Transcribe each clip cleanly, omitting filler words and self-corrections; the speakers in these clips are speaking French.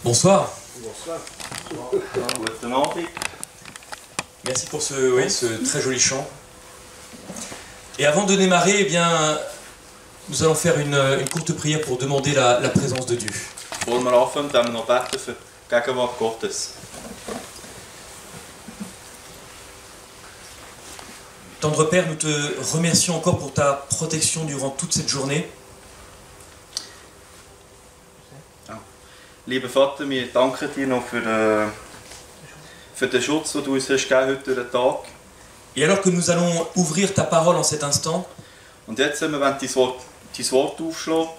Bonsoir. Bonsoir. Merci pour ce très joli chant. Et avant de démarrer, eh bien, nous allons faire une courte prière pour demander la présence de Dieu. Voor we afgaan, dan we nog beten voor gegenwart Gottes. Tendre Père, nous te remercions encore pour ta protection durant toute cette journée. Lieber Vater, wir danken dir noch für den Schutz, den du uns hast gegeben heute durch den Tag. Et alors que nous allons ouvrir ta parole en cet instant, Und jetzt, wenn wir dein Wort aufschlagen,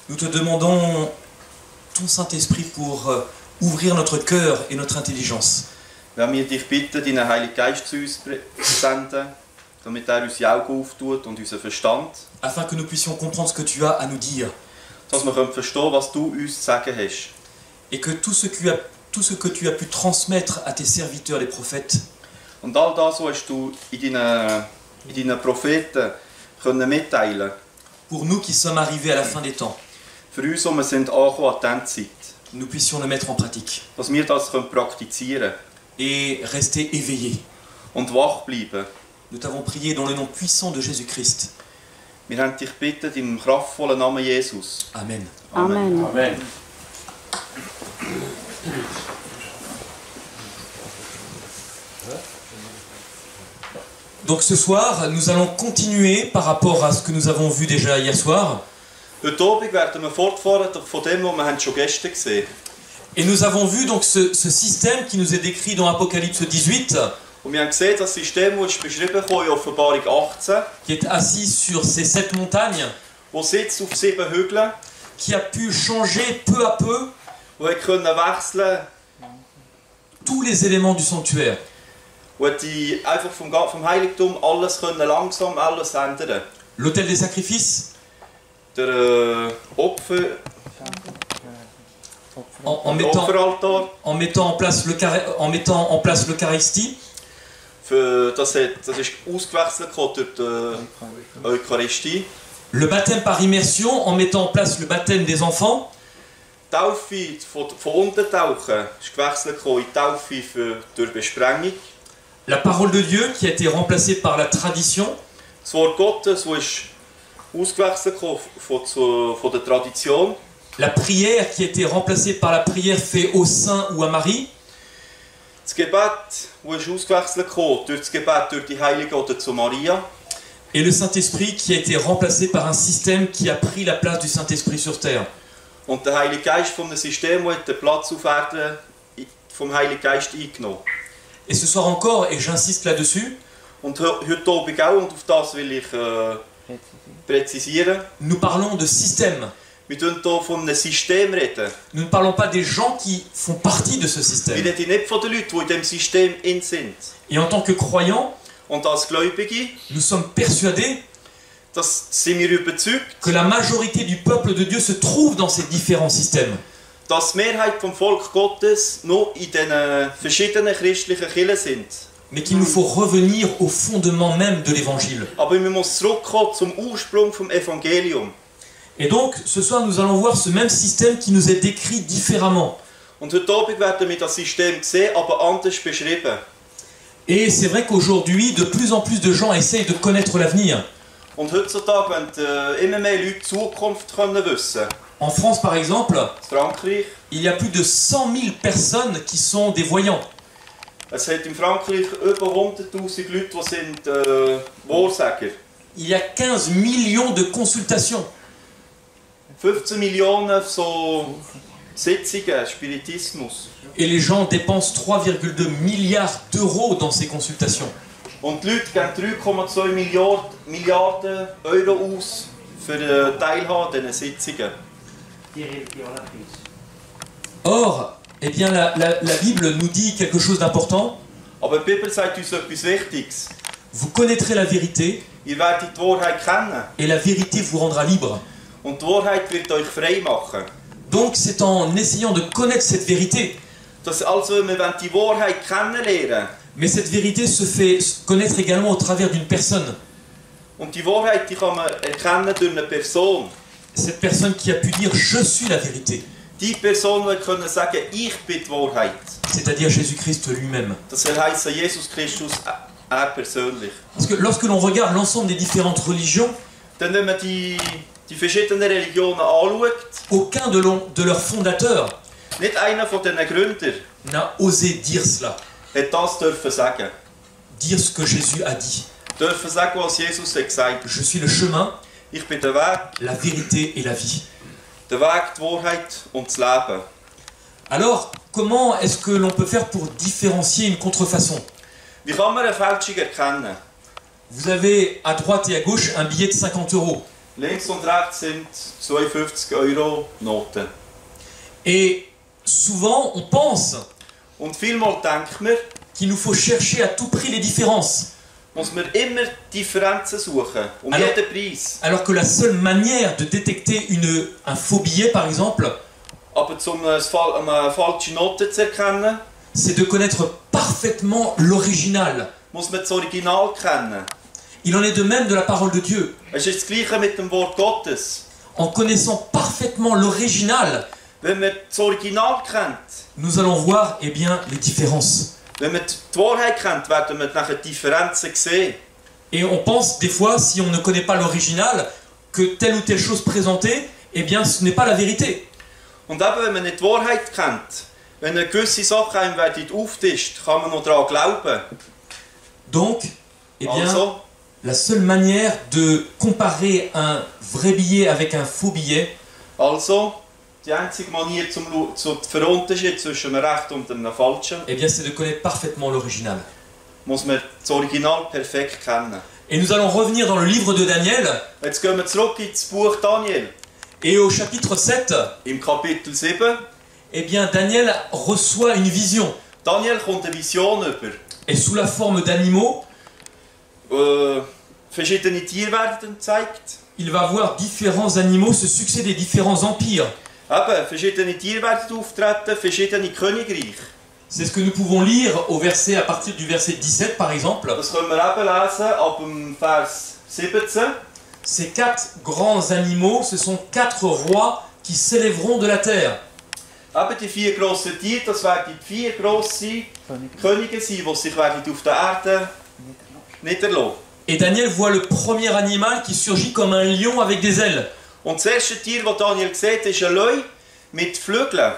nous te demandons ton Saint-Esprit pour ouvrir notre cœur et notre intelligence. wenn wir dich bitten, deinen Heiligen Geist zu uns zu senden, damit er unsere Augen auftut und unseren Verstand, Afin que nous puissions comprendre ce que tu as à nous dire. dass wir verstehen können, was du uns zu sagen hast. Et que tout ce que tu as pu transmettre à tes serviteurs, les prophètes, Und all das, was du in deinen Propheten können mitteilen, pour nous qui sommes arrivés à la fin des temps, für uns, die wir sind angekommen an die Endzeit, nous puissions le mettre en pratique dass wir das praktizieren et rester éveillés. und wach bleiben. Nous t'avons prié dans le nom puissant de Jésus-Christ. Wir haben dich bitten im kraftvollen Namen Jesus. Amen. Amen. Amen. Donc ce soir, nous allons continuer par rapport à ce que nous avons vu déjà hier soir. Heute Abend werden wir fortfahren von dem, was wir schon gestern gesehen haben. Et nous avons vu donc ce système qui nous est décrit dans Apocalypse 18, Und wir haben gesehen, das System, das ist beschrieben in Offenbarung 18, qui est assis sur ces 7 montagnes, das sitzt auf 7 Hügeln, qui a pu changer peu à peu wo können wechseln, tous les éléments du sanctuaire. wo die einfach vom Heiligtum alles können langsam alles ändern. L'autel des sacrifices, Der Opfer, en der mettant Opferaltar, en mettant en place l'Eucharistie, das ist ausgewechselt durch die Eucharistie. le baptême par immersion, en mettant en place le baptême des enfants, Die Taufe von Untertauchen ist gewechselt in die Taufe durch Besprengung. la parole de Dieu qui a été remplacée par la tradition, Das Wort Gottes, das ist ausgewechselt von der Tradition. la prière qui a été remplacée par la prière faite au Saint ou à Marie, Das Gebet, das ist ausgewechselt durch das Gebet durch die Heilige oder zu Maria. et le Saint-Esprit qui a été remplacé par un système qui a pris la place du Saint-Esprit sur terre. Und der Heilige Geist vom System, der den Platz auf Erden vom Heiligen Geist eingenommen. Et ce soir encore, et j'insiste là-dessus, Und heute Abend auch, und auf das will ich präzisieren, nous parlons de système. wir reden hier von einem System. Nous ne parlons pas des gens qui font partie de ce Wir système. reden nicht von den Leuten, die in diesem System in sind. Et en tant que croyants, Und als Gläubige, nous sommes persuadés das sind wir überzeugt, que la majorité du peuple de Dieu se trouve dans ces différents systèmes. dass die Mehrheit vom Volk Gottes noch in den verschiedenen christlichen Kirchen sind. Mais qu'il nous faut revenir au fondement même de l'évangile. Aber wir müssen zurückkommen zum Ursprung vom Evangelium. Et donc, ce soir, nous allons voir ce même système qui nous est décrit différemment. Und heute Abend werden wir das System sehen, aber anders beschrieben. Et c'est vrai qu'aujourd'hui, de plus en plus de gens essayent de connaître l'avenir. Und heutzutage wollen immer mehr Leute die Zukunft können wissen. En France, par exemple, In Frankreich, il y a plus de 100 000 personnes qui sont des voyants. es hat in Frankreich über 100'000 Leute, die sind Wahrsager. Il y a 15 millions de consultations. 15 Millionen so Sitzungen, Spiritismus. Et les gens dépensent 3,2 milliards d'euros dans ces consultations. Und die Leute geben 3,2 Milliarden Euro aus für die Teilhabe an diesen Sitzungen. Or, eh bien, la Bible nous dit quelque chose d'important. Aber die Bibel sagt uns etwas Wichtiges. Vous connaîtrez la vérité, Ihr werdet die Wahrheit kennen. et la vérité vous rendra libre. Und die Wahrheit wird euch frei machen. Donc, c'est en essayant de connaître cette vérité. Das also, wir wollen die Wahrheit kennenlernen. Mais cette vérité se fait connaître également au travers d'une personne. Und die Wahrheit, die kann man erkennen durch eine Person. Cette personne qui a pu dire « Je suis la vérité ». Die Person wird können sagen, ich bin die Wahrheit. c'est-à-dire Jésus-Christ lui-même. Das soll heißen, Jesus Christus, er persönlich. Parce que lorsque l'on regarde l'ensemble des différentes religions, Denn wenn man die verschiedenen Religionen anschaut, aucun de leurs fondateurs nicht einer von diesen Gründern n'a osé dire cela, hat das dürfen sagen. dire ce que Jésus a dit. Dürfen sagen, was Jesus hat gesagt. Je suis le chemin, Ich bin der Weg, la vérité et la vie. die Wahrheit und das Leben. Alors, comment est-ce que l'on peut faire pour différencier une contrefaçon? Wie kann man eine Fälschung erkennen? Vous avez à droite et à gauche un billet de 50 €. Links und rechts sind 52 € Noten. Et souvent, on pense Und vielmal denkt man, qu'il nous faut chercher à tout prix les différences, muss man immer Differenzen suchen, Alors- jeden Preis. alors que la seule manière de détecter un faux billet, par exemple, Aber um eine falsche Note zu erkennen, c'est de connaître parfaitement l'original. muss man das Original kennen. Il en est de même de la parole de Dieu. Es ist das Gleiche mit dem Wort Gottes. En connaissant parfaitement l'original, Wenn man das Original kennt, nous allons voir eh bien, les différences. wenn man die Wahrheit kennt, werden wir nachher Differenzen sehen. Et on pense des fois, si on ne connaît pas l'original, que telle ou telle chose présentée, eh bien ce n'est pas la vérité. Und eben, wenn man nicht die Wahrheit kennt, wenn eine gewisse Sache einem auftischt, kann man noch daran glauben. Donc, eh bien, Also, la seule manière de comparer un vrai billet avec un faux billet, die einzige Manier zum Unterschied zwischen einem rechten und einem falschen, eh bien c'est de connaître parfaitement l'original. muss man das Original perfekt kennen. Et nous allons revenir dans le livre de Daniel, Jetzt gehen wir zurück ins Buch Daniel. et au chapitre 7, Im Kapitel 7, eh bien Daniel reçoit une vision. Daniel kommt eine Vision über. Et sous la forme d'animaux, Verschiedene Tiere werden gezeigt. il va voir différents animaux se succéder, différents empires. Eben, verschiedene Tiere werden auftreten, verschiedene Königreiche. C'est ce que nous pouvons lire à partir du verset 17 par exemple. Das können wir eben lesen ab dem Vers 17. Ces 4 grands animaux, ce sont 4 rois qui s'élèveront de la terre. Eben die 4 grossen Tiere, das werden die 4 grosse Könige sein, die sich werden auf der Erde niederlassen. Et Daniel voit le premier animal qui surgit comme un lion avec des ailes. Und das erste Tier, das Daniel sieht, ist ein Löwe mit Flügeln.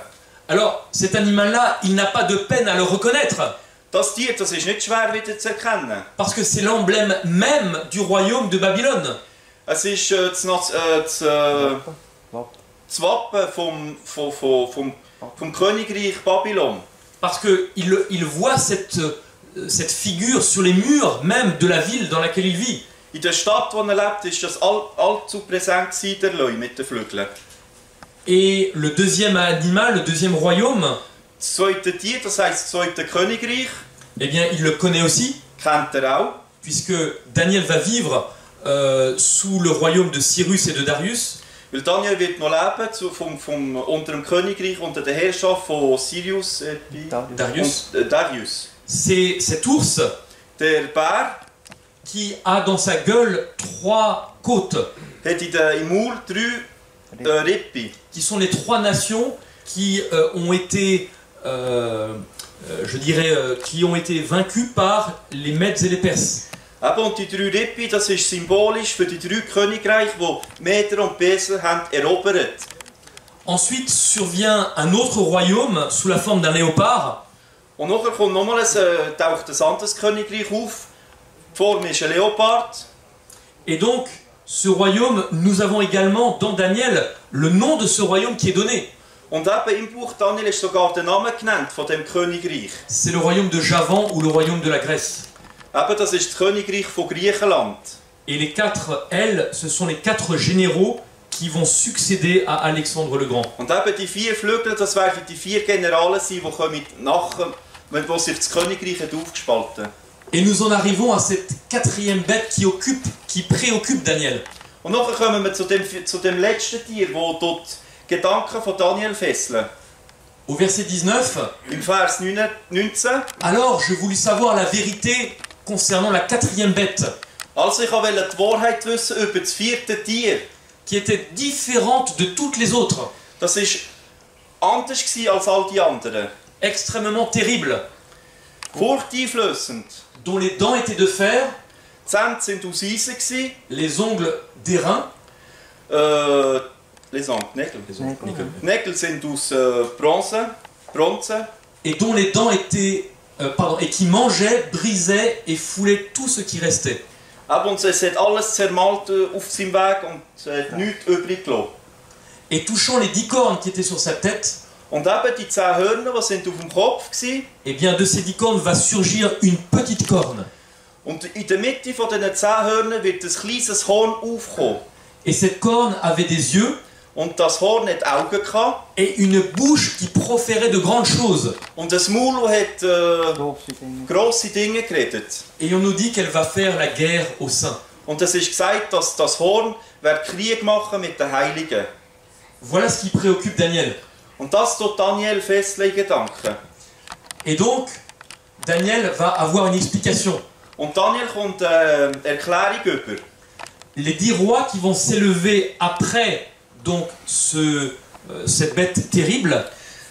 Alors, cet animal-là, il n'a pas de peine à le reconnaître, Das Tier, das ist nicht schwer wieder zu erkennen. parce que c'est l'emblème même du royaume de Babylone. Es ist das Wappen vom Königreich Babylon. Parce qu'il voit cette figure sur les murs même de la ville dans laquelle il vit. In der Stadt, wo er lebt, ist das allzu präsent gewesen, der Löwe mit den Flügeln. Et le deuxième animal, le deuxième royaume, Das zweite Tier, das heisst das zweite Königreich, eh bien, il le connaît aussi, kennt er auch. puisque Daniel va vivre sous le royaume de Cyrus et de Darius. Weil Daniel wird noch leben unter dem Königreich, unter der Herrschaft von Sirius Darius. und Darius. C'est cet ours Der Bär qui a dans sa gueule 3 côtes, hat im Maul 3 Rippen. qui sont les 3 nations qui ont été, qui ont été vaincues par les Mèdes et les Perses. Eben, und die 3 Rippen, das ist symbolisch für die 3 Königreiche, die Meder und Perser haben erobert. Ensuite survient un autre royaume sous la forme d'un léopard. Und nachher kommt nochmals taucht ein anderes Königreich auf. Die Form ist ein Leopard. Et donc, ce royaume, nous avons également dans Daniel le nom de ce royaume qui est donné. Und eben im Buch Daniel ist sogar der Name genannt von dem Königreich. C'est le royaume de Javan ou le royaume de la Grèce. Eben, das ist das Königreich von Griechenland. Et les 4 ailes, ce sont les 4 généraux qui vont succéder à Alexandre le Grand. Und eben die 4 Flügel, das werden die 4 Generale sein, die kommen nachher, wo sich das Königreich hat aufgespalten. Et nous en arrivons à cette 4e bête qui préoccupe Daniel. Und nachher kommen wir zu dem letzten Tier, wo dort die Gedanken von Daniel fesseln. Au verset 19, Im Vers 19. alors je voulus savoir la vérité concernant la 4e bête, Also ich wollte die Wahrheit wissen über das 4. Tier. qui était différente de toutes les autres. Das ist anders als all die anderen. extrêmement terrible, Furchteinflößend. dont les dents étaient de fer, Die Zähne sind aus Eisen gsi. les ongles d'airain, Les ongles, die Nägel. Nägel. Die Nägel sind aus Bronze. et dont les dents étaient, et qui mangeaient, brisaient et foulaient tout ce qui restait. Und es hat alles zermalt auf seinem Weg und es hat nichts übrig gelassen. Et touchant les 10 cornes qui étaient sur sa tête, Und eben die 10 Hörner, die sind auf dem Kopf waren. eh bien de ces 10 cornes va surgir une petite corne. Und in der Mitte von diesen 10 Hörnern wird ein kleines Horn aufkommen. Et cette corne avait des yeux Und das Horn hat Augen gehabt. et une bouche qui proférait de grandes choses. Und das Maul hat Grosse Dinge. grosse Dinge geredet. Et on nous dit qu'elle va faire la guerre aux saints. Und es ist gesagt, dass das Horn wird Krieg machen mit den Heiligen. Voilà ce qui préoccupe Daniel. Und das tut Daniel festlegen Gedanken. Et donc, Daniel va avoir une explication. Und Daniel kommt Erklärung über. Les 10 rois qui vont s'élever après donc cette bête terrible,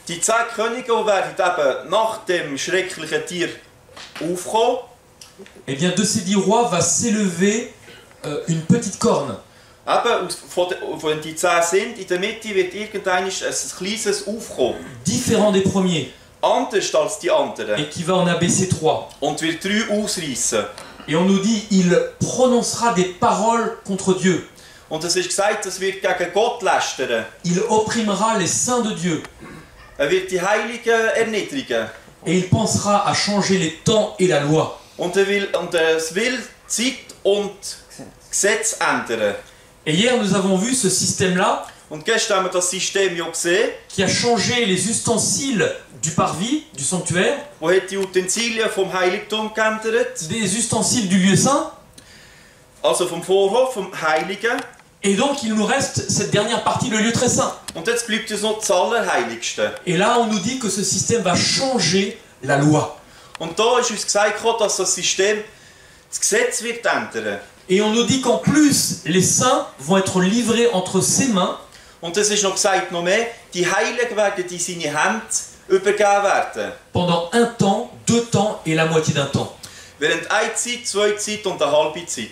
Die 10 Könige werden eben nach dem schrecklichen Tier aufkommen. eh bien de ces 10 rois va s'élever une petite corne. Eben, von die 10 sind, in der Mitte wird irgendein kleines aufkommen. Différent des premiers, Anders als die anderen. et qui va en abaisser 3. Und wird 3 ausreißen. Et on nous dit, il prononcera des paroles contre Dieu. Und es ist gesagt, es wird gegen Gott lästern. Il opprimera les saints de Dieu. Wird die Heiligen erniedrigen. Et il pensera à changer les temps et la loi. Und es will Zeit und Gesetz ändern. Et hier, nous avons vu ce système-là Und gestern haben wir das System ja gesehen, qui a changé les ustensiles du parvis, du sanctuaire, wo hat die Utensilien vom Heiligtum geändert. des ustensiles du lieu saint. Also vom Vorhof, vom Heiligen. Et donc, il nous reste cette dernière partie, le lieu très saint. Und jetzt bleibt uns noch das Allerheiligste. Et là, on nous dit que ce système va changer la loi. Und da ist uns gesagt, dass das System das Gesetz wird ändern. Et on nous dit qu'en plus, les saints vont être livrés entre ses mains Und es ist noch gesagt, noch mehr, die Heiligen werden in seine Hände übergeben werden. pendant un temps, 2 temps et la moitié d'un temps. Während eine Zeit, 2 Zeit und eine halbe Zeit.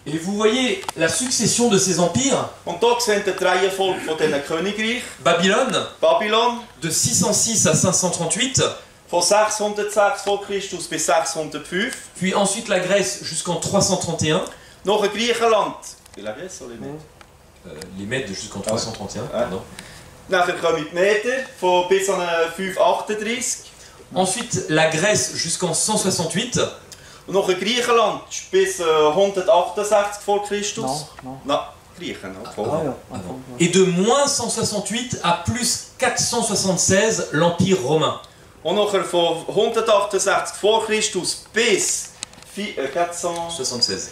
Et vous voyez la succession de ces empires. Und da sehen wir die Reihenfolge von diesen Königreichen. Babylone, Babylon, de 606 à 538, von 606 vor Christus bis 605. puis ensuite la Grèce jusqu'en 331, Nachher Griechenland. La Grèce oder nicht? les Mèdes jusqu'en 331, pardon. Nachher kommen die Meter von bis an 538. Ensuite la Grèce jusqu'en 168, Und nachher Griechenland bis 168 vor Christus. No. Na, Griechen, okay. Ah ja. et de moins 168 à plus 476 l'Empire romain. Und nachher von 168 vor Christus bis 400 76.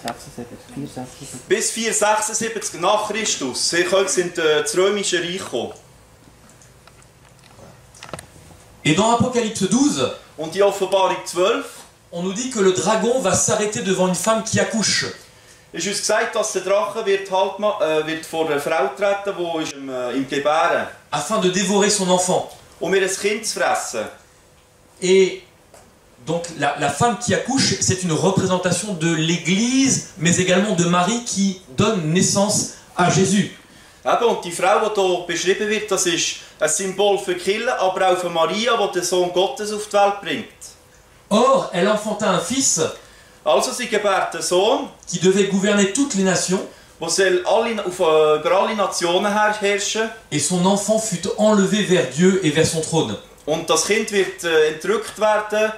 76, 476. bis 476 nach Christus sind das Römische Reich gekommen. Et dans Apocalypse 12, Und die Offenbarung 12 on nous dit que le dragon va s'arrêter devant une femme qui accouche. ist uns gesagt, dass der Drache wird vor einer Frau treten, die ist im Gebären, Afin de dévorer son enfant. um ihr Kind zu fressen. Et donc la femme qui accouche, c'est une représentation de l'Église, mais également de Marie qui donne naissance à Jésus. Eben, und die Frau, die hier beschrieben wird, das ist ein Symbol für die Kirche, aber auch für Maria, die den Sohn Gottes auf die Welt bringt. Or, elle enfanta un fils Also sie gebärt einen Sohn, qui devait gouverner toutes les nations, der soll über alle Nationen herrschen. et son enfant fut enlevé vers Dieu et vers son trône. Und das Kind wird entrückt werden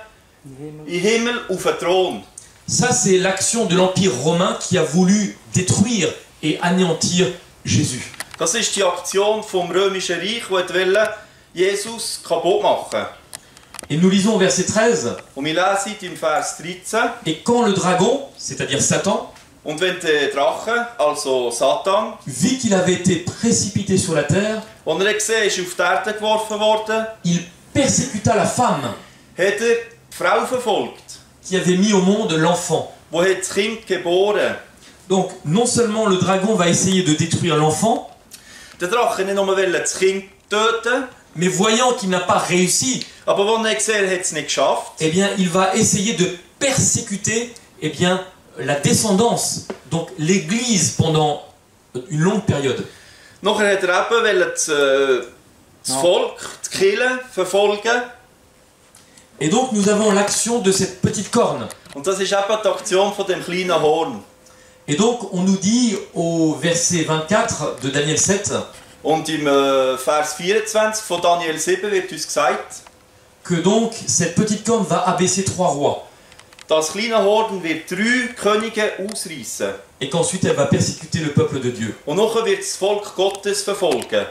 im Himmel auf den Thron. Ça, c'est l'action de l'Empire romain qui a voulu détruire et anéantir Jésus. Das ist die Aktion vom Römischen Reich, die Jesus kaputt machen. Et nous lisons au verset 13, Und wir lesen im Vers 13. et quand le dragon, c'est-à-dire Satan, Und wenn der Drache, also Satan, vit qu'il avait été précipité sur la terre, als er gesehen ist, auf die Erde geworfen worden, il persécuta la femme hat er die Frau verfolgt, qui avait mis au monde l'enfant. die hat das Kind geboren. Donc, non seulement le dragon va essayer de détruire l'enfant, Der Drache nicht nur das Kind töten. Mais voyant qu'il n'a pas réussi, Aber als er gesehen hat es nicht geschafft, eh bien, il va essayer de persécuter, eh bien, la descendance, donc l'Église pendant une longue période. nachher hat er eben das Volk, die Kirche, verfolgen. Et donc, nous avons l'action de cette petite corne. Und das ist eben die Aktion von dem kleinen Horn. Et donc, on nous dit au verset 24 de Daniel 7 Und im Vers 24 von Daniel 7 wird uns gesagt, que donc cette petite corne va abaisser 3 rois das kleine Horn wird 3 Könige ausreißen. et qu'ensuite elle va persécuter le peuple de Dieu. Und nachher wird das Volk Gottes verfolgen.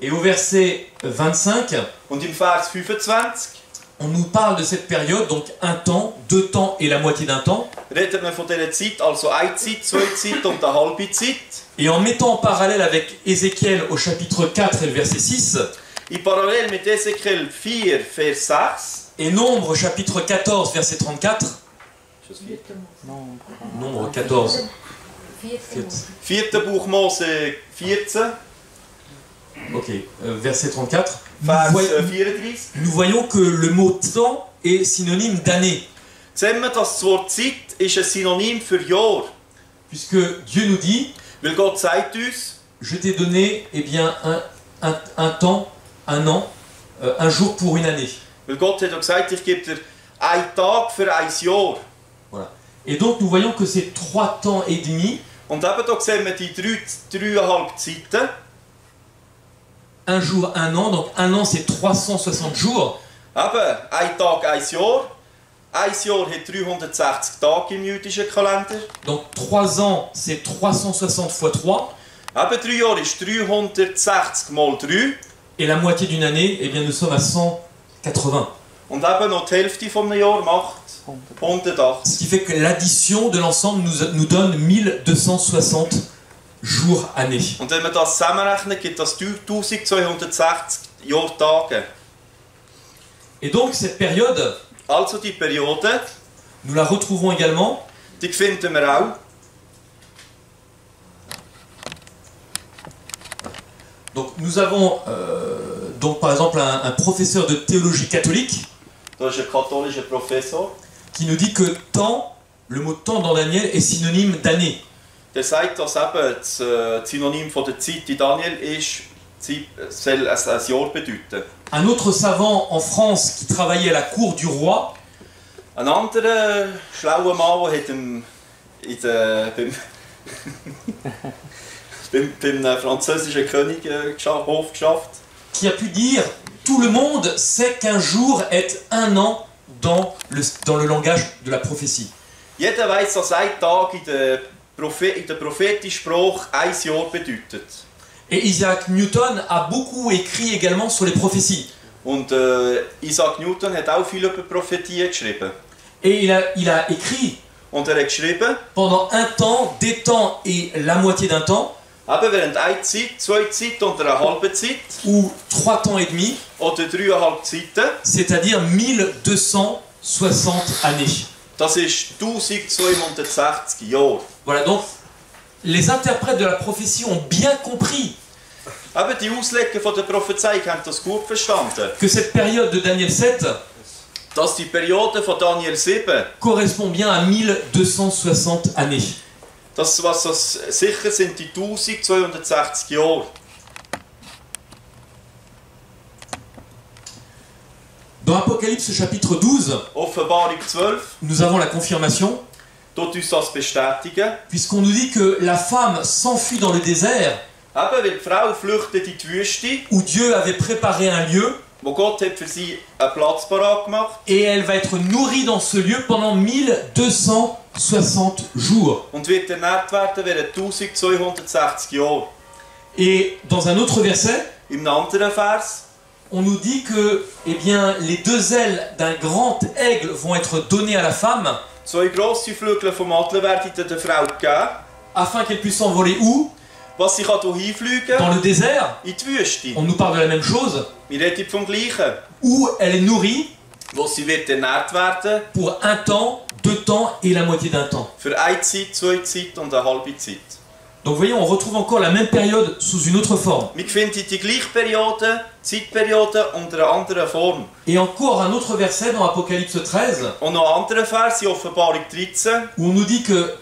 Et au verset 25, Und im Vers 25 on nous parle de cette période, donc un temps, 2 temps et la moitié d'un temps. redet man von dieser Zeit, also eine Zeit, 2 Zeit und eine halbe Zeit. Et en mettant en parallèle avec Ézéchiel au chapitre 4 et le verset 6, In Parallel mit Ezekiel 4, Vers 6. et Nombre chapitre 14 verset 34, Nombre 14, 4. Buch Mose 14, ok, verset 34, Vers nous 34. nous voyons que le mot temps est synonyme d'année, Sehen wir, dass das Wort Zeit ist ein Synonym für Jahr. puisque Dieu nous dit, Weil Gott sagt uns, je t'ai donné eh bien, un temps, un an, un jour pour une année. weil Gott hat ja gesagt, ich gebe dir einen Tag für ein Jahr. Voilà. Et donc nous voyons que c'est 3 temps et demi, Und eben hier sehen wir die 3,5 Zeiten. un jour, un an, donc un an c'est 360 jours, Eben, ein Tag, ein Jahr. Ein Jahr hat 360 Tage im jüdischen Kalender. donc 3 ans c'est 360 fois 3, Eben 3 Jahre ist 360 mal 3. et la moitié d'une année, eh bien nous sommes à 180. Und eben noch die Hälfte vom Jahr macht 180. Ce qui fait que l'addition de l'ensemble nous donne 1260 jours années. Und wenn man das zusammenrechnet, gibt das 1260 Jahrtage. Et donc cette période, Also die Periode, nous la retrouvons également die finden wir auch. Donc nous avons donc par exemple un professeur de théologie catholique Da ist ein katholischer Professor, qui nous dit que temps, le mot temps dans Daniel est synonyme d'année. der sagt, dass eben das Synonym von der Zeit in Daniel ist, Zeit soll ein Jahr bedeuten. Un autre savant en France qui travaillait à la cour du roi, Ein anderer schlauer Mann, der hat beim französischen König Hof geschafft. qui a pu dire tout le monde sait qu'un jour est un an dans le langage de la prophétie. Jeder weiß, dass ein Tag in der prophetischen Sprache ein Jahr bedeutet. Et Isaac Newton a beaucoup écrit également sur les prophéties. Und Isaac Newton hat auch viel über Prophetien geschrieben. Et il a écrit Und er hat geschrieben, pendant un temps, des temps et la moitié d'un temps, eben während eine Zeit, 2 Zeiten und eine halbe Zeit, ou 3 temps et demi, oder 3,5 Zeiten, c'est-à-dire 1260 années. das ist 1260 Jahre. Voilà, donc les interprètes de la prophétie ont bien compris Eben die Ausleger von der Prophezeiung haben das gut verstanden. que cette période de Daniel 7 Dass die Periode von Daniel 7, correspond bien à 1260 années. das sicher sind die 1260 Jahre. Dans Apocalypse chapitre 12, Offenbarung 12 nous avons la confirmation, tut uns das bestätigen. puisqu'on nous dit que la femme s'enfuit dans le désert, Eben, weil die Frau flüchtet in die Wüste, où Dieu avait préparé un lieu, wo Gott hat für sie einen Platz parat gemacht. et elle va être nourrie dans ce lieu pendant 1260 jours. Und wird ernährt werden während 1260 Jahren. Et dans un autre verset, Im anderen Vers on nous dit que eh bien, les 2 ailes d'un grand aigle vont être données à la femme, 2 grosse Flügel vom Adler werden der Frau gegeben, afin qu'elle puisse s'envoler où? was sie hinfliegen Dans kann, le désert. in die Wüste. On nous parle de la même chose, Wir reden vom Gleichen. où elle est nourrie Wo sie wird ernährt werden, pour un temps, 2 temps et la moitié d'un temps. für eine Zeit, 2 Zeiten und eine halbe Zeit. Donc vous voyez, on retrouve encore la même période sous une autre forme. Wir finden die gleiche Periode, Zeitperiode unter einer anderen Form. Et encore un autre verset dans Apocalypse 13, Und noch ein anderer Vers in Offenbarung 13, où on nous dit que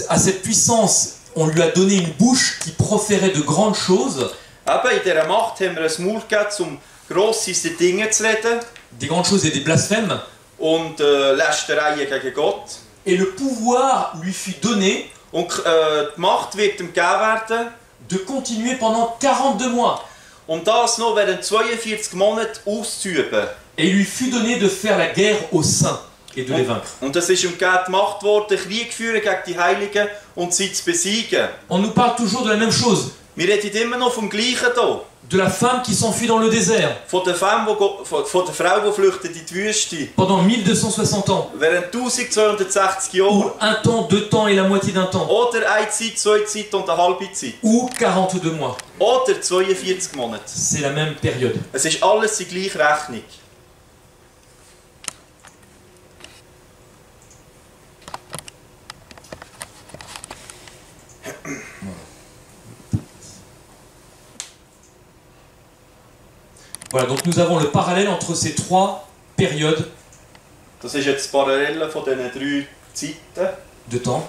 à cette puissance, on lui a donné une bouche qui proférait de grandes choses. eben in dieser Macht haben wir ein Maul gegeben, um grosse Dinge zu reden Des grandes choses et des blasphèmes. und Lästereien gegen Gott. Et le pouvoir lui fut donné Und die Macht wird ihm gegeben werden, de continuer pendant 42 mois. das noch während 42 Monaten auszuüben. Et il lui fut donné de faire la guerre aux saints et de les vaincre. Und es ist ihm gegeben, die Macht worden, Krieg führen gegen die Heiligen und sie zu besiegen. On nous parle toujours de la même chose. Wir reden immer noch vom Gleichen hier. De la femme qui s'enfuit dans le désert Von der Frau, die flüchtet in die Wüste. pendant 1260 ans. Während 1260 Jahren. Ou un temps, 2 temps et la moitié d'un temps. Oder eine Zeit, zwei Zeit und eine halbe Zeit. Ou 42 mois. Oder 42 Monate. C'est la même période. Es ist alles die gleiche Rechnung. Voilà, donc nous avons le parallèle entre ces 3 périodes Das ist jetzt das Parallele von diesen 3 Zeiten. de temps.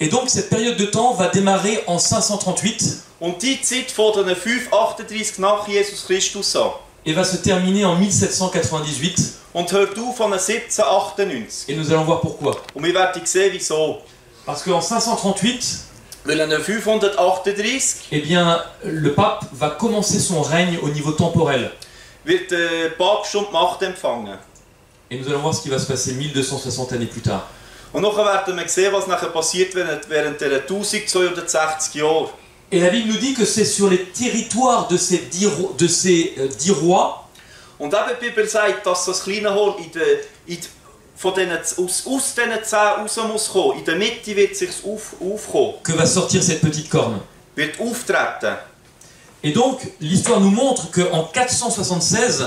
Et donc cette période de temps va démarrer en 538 Und die Zeit von den 538 nach Jesus Christus an. et va se terminer en 1798. Und hört auf an 1798. Et nous allons voir pourquoi. Und wir werden sehen, wieso. Parce qu'en 538, Weil an 538 eh bien, le pape va commencer son règne au niveau temporel. wird der Papst schon die Macht empfangen. Et nous allons voir ce qui va se passer 1260 années plus tard. Und nachher werden wir sehen, was nachher passiert während der 1260 Jahre. Et la Bible nous dit que c'est sur les territoires de ces 10 rois Und eben die Bibel sagt, dass das kleine Horn aus diesen 10 raus muss kommen. In der Mitte wird es sich aufkommen, que va sortir cette petite corne. wird auftreten. Et donc, l'histoire nous montre qu'en 476,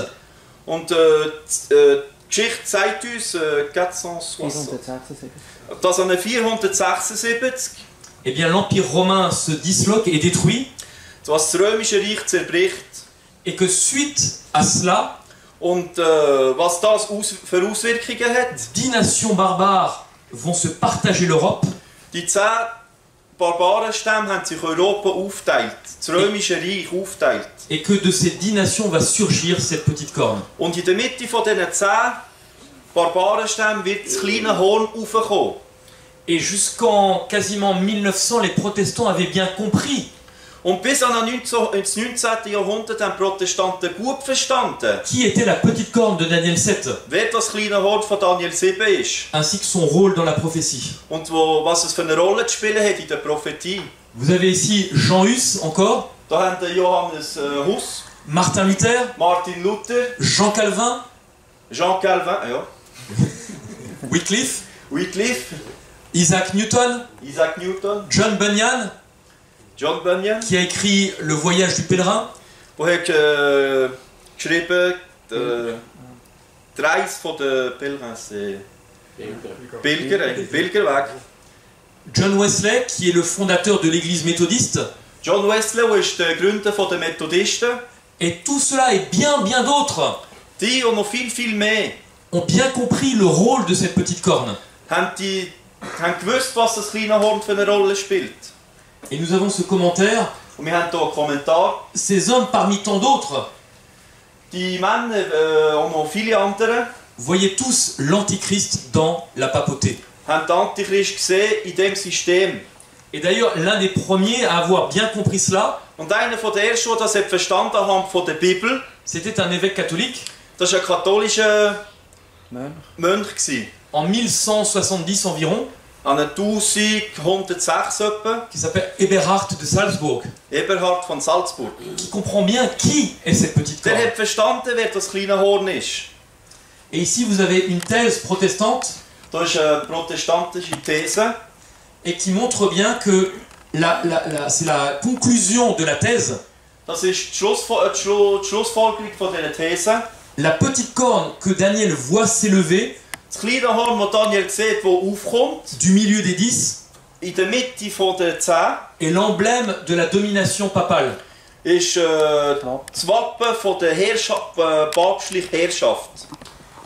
Und die Geschichte sagt uns, 476, dass an 476, eh bien, l'Empire romain se disloque et détruit, das Römische Reich zerbricht. et que suite à cela, Und was das für Auswirkungen hat. 10 nations barbares vont se partager l'Europe, Die 10 Barbarenstämme haben sich Europa aufgeteilt, das Römische Reich aufgeteilt. et que de ces 10 nations va surgir cette petite corne. Und in der Mitte von diesen 10 Barbarenstämmen wird das kleine Horn aufkommen. Et jusqu'en quasiment 1900, les protestants avaient bien compris Und bis ins 19. Jahrhundert haben die Protestanten gut verstanden, qui était la petite corne de Daniel 7, wer das kleine Horn von Daniel 7 ist ainsi que son rôle dans la prophétie. und was es für eine Rolle zu spielen hat in der Prophetie. Vous avez ici Jean Hus encore, Da haben wir Johannes Hus, Martin Luther, Martin Luther, Jean Calvin, Jean Calvin, ja, Wycliffe, Wycliffe, Isaac Newton, Isaac Newton, John Bunyan, John Bunyan, qui a écrit Le voyage du pèlerin, der hat geschrieben, die Reise von den Pilgers, Pilgerweg. John Wesley, qui est le fondateur de l'église méthodiste, John Wesley ist der Gründer der Methodisten. et tout cela et bien d'autres Die und noch viel mehr ont bien compris le rôle de cette petite corne. haben gewusst, was das kleine Horn für eine Rolle spielt. Et nous avons ce commentaire, Und wir haben hier einen Kommentar. ces hommes parmi tant d'autres Die Männer und noch viele andere voyaient tous l'antichrist dans la papauté. haben den Antichrist gesehen in diesem System. Et d'ailleurs, l'un des premiers à avoir bien compris cela, Und einer von der ersten, der das verstanden hat anhand von der Bibel, c'était un évêque catholique das war ein katholischer Mönch gewesen. en 1170 environ, An 1106 etwa, qui s'appelle Eberhard de Salzburg, Eberhard von Salzburg. qui comprend bien qui est cette petite Der corne. hat verstanden, wer das kleine Horn ist. Et ici, vous avez une thèse protestante Das ist eine protestantische These. et qui montre bien que c'est la conclusion de la thèse. Das ist die Schlussfolgerung von dieser These. La petite corne que Daniel voit s'élever Das kleine Horn, das Daniel sieht, das aufkommt, du milieu des 10, in der Mitte von der 10, est l'emblème de la domination papale. ist das Wappen von der papstlichen Herrschaft.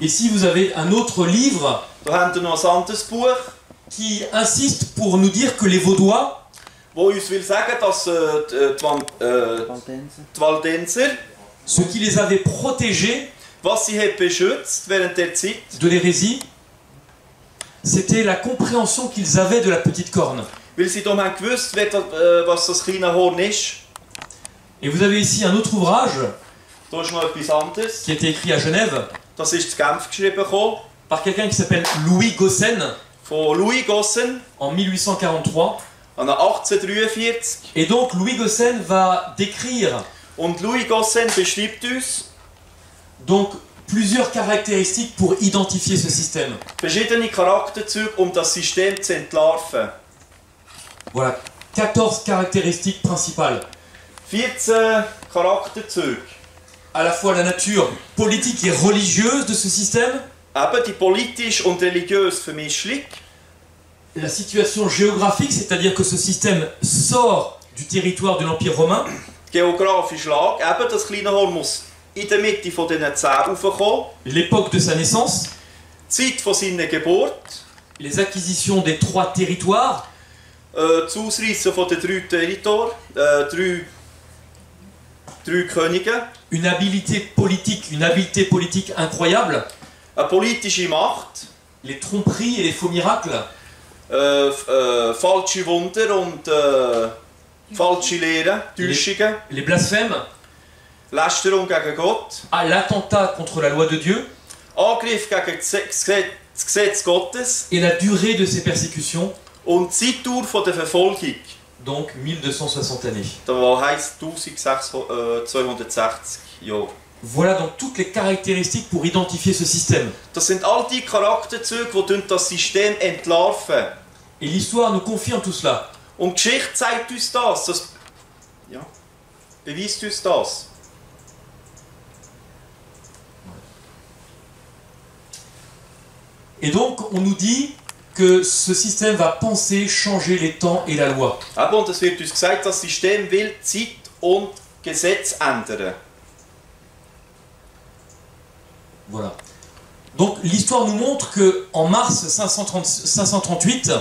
Ici, vous avez un autre livre Da haben wir noch ein anderes Buch, qui insiste pour nous dire que les Vaudois, wo uns will sagen, dass die Waldenser, ce qui les avait protégés was sie hat beschützt während der Zeit, de l'hérésie, c'était la compréhension qu'ils avaient de la petite corne. weil sie darum haben gewusst, was das kleine Horn ist. Et vous avez ici un autre ouvrage Da ist noch etwas anderes. qui a été écrit à Genève Das ist zu Genf geschrieben gekommen, par quelqu'un qui s'appelle Louis Gossen von Louis Gossen, en 1843. an 1843. Et donc Louis Gossen va décrire Und Louis Gossen beschreibt uns donc plusieurs caractéristiques pour identifier ce système. verschiedene Charakterzüge, das System zu entlarven. Voilà, 14 caractéristiques principales. 14 Charakterzüge. À la fois la nature politique et religieuse de ce système, Eben die politische und religiöse Vermischung, la situation géographique, c'est-à-dire que ce système sort du territoire de l'Empire romain, geografische Lage, eben das kleine Horn muss in der Mitte von diesen 10 raufkommen, l'époque de sa naissance, die Zeit von seiner Geburt, les acquisitions des 3 territoires, das Ausreissen von den 3 Territoren, 3 Könige, une habileté politique incroyable, eine politische Macht, les tromperies et les faux miracles, falsche Wunder und falsche Lehren, Täuschungen, les blasphèmes, Lästerung gegen Gott, l'attentat contre la loi de Dieu Angriff gegen das Gesetz Gottes et la durée de ces persécutions, und die Zeitdauer von der Verfolgung. donc 1260 années. Da heisst 1260 Jahre. Voilà donc toutes les caractéristiques pour identifier ce système. Das sind all die Charakterzüge, die das System entlarven. Et l'histoire nous confirme tout cela. Und die Geschichte zeigt uns das ja, beweist uns das. Et donc on nous dit que ce système va penser, changer les temps et la loi. Aber, und es wird uns gesagt, das System will Zeit und Gesetz ändern. Voilà. Donc l'histoire nous montre que en mars 538, Die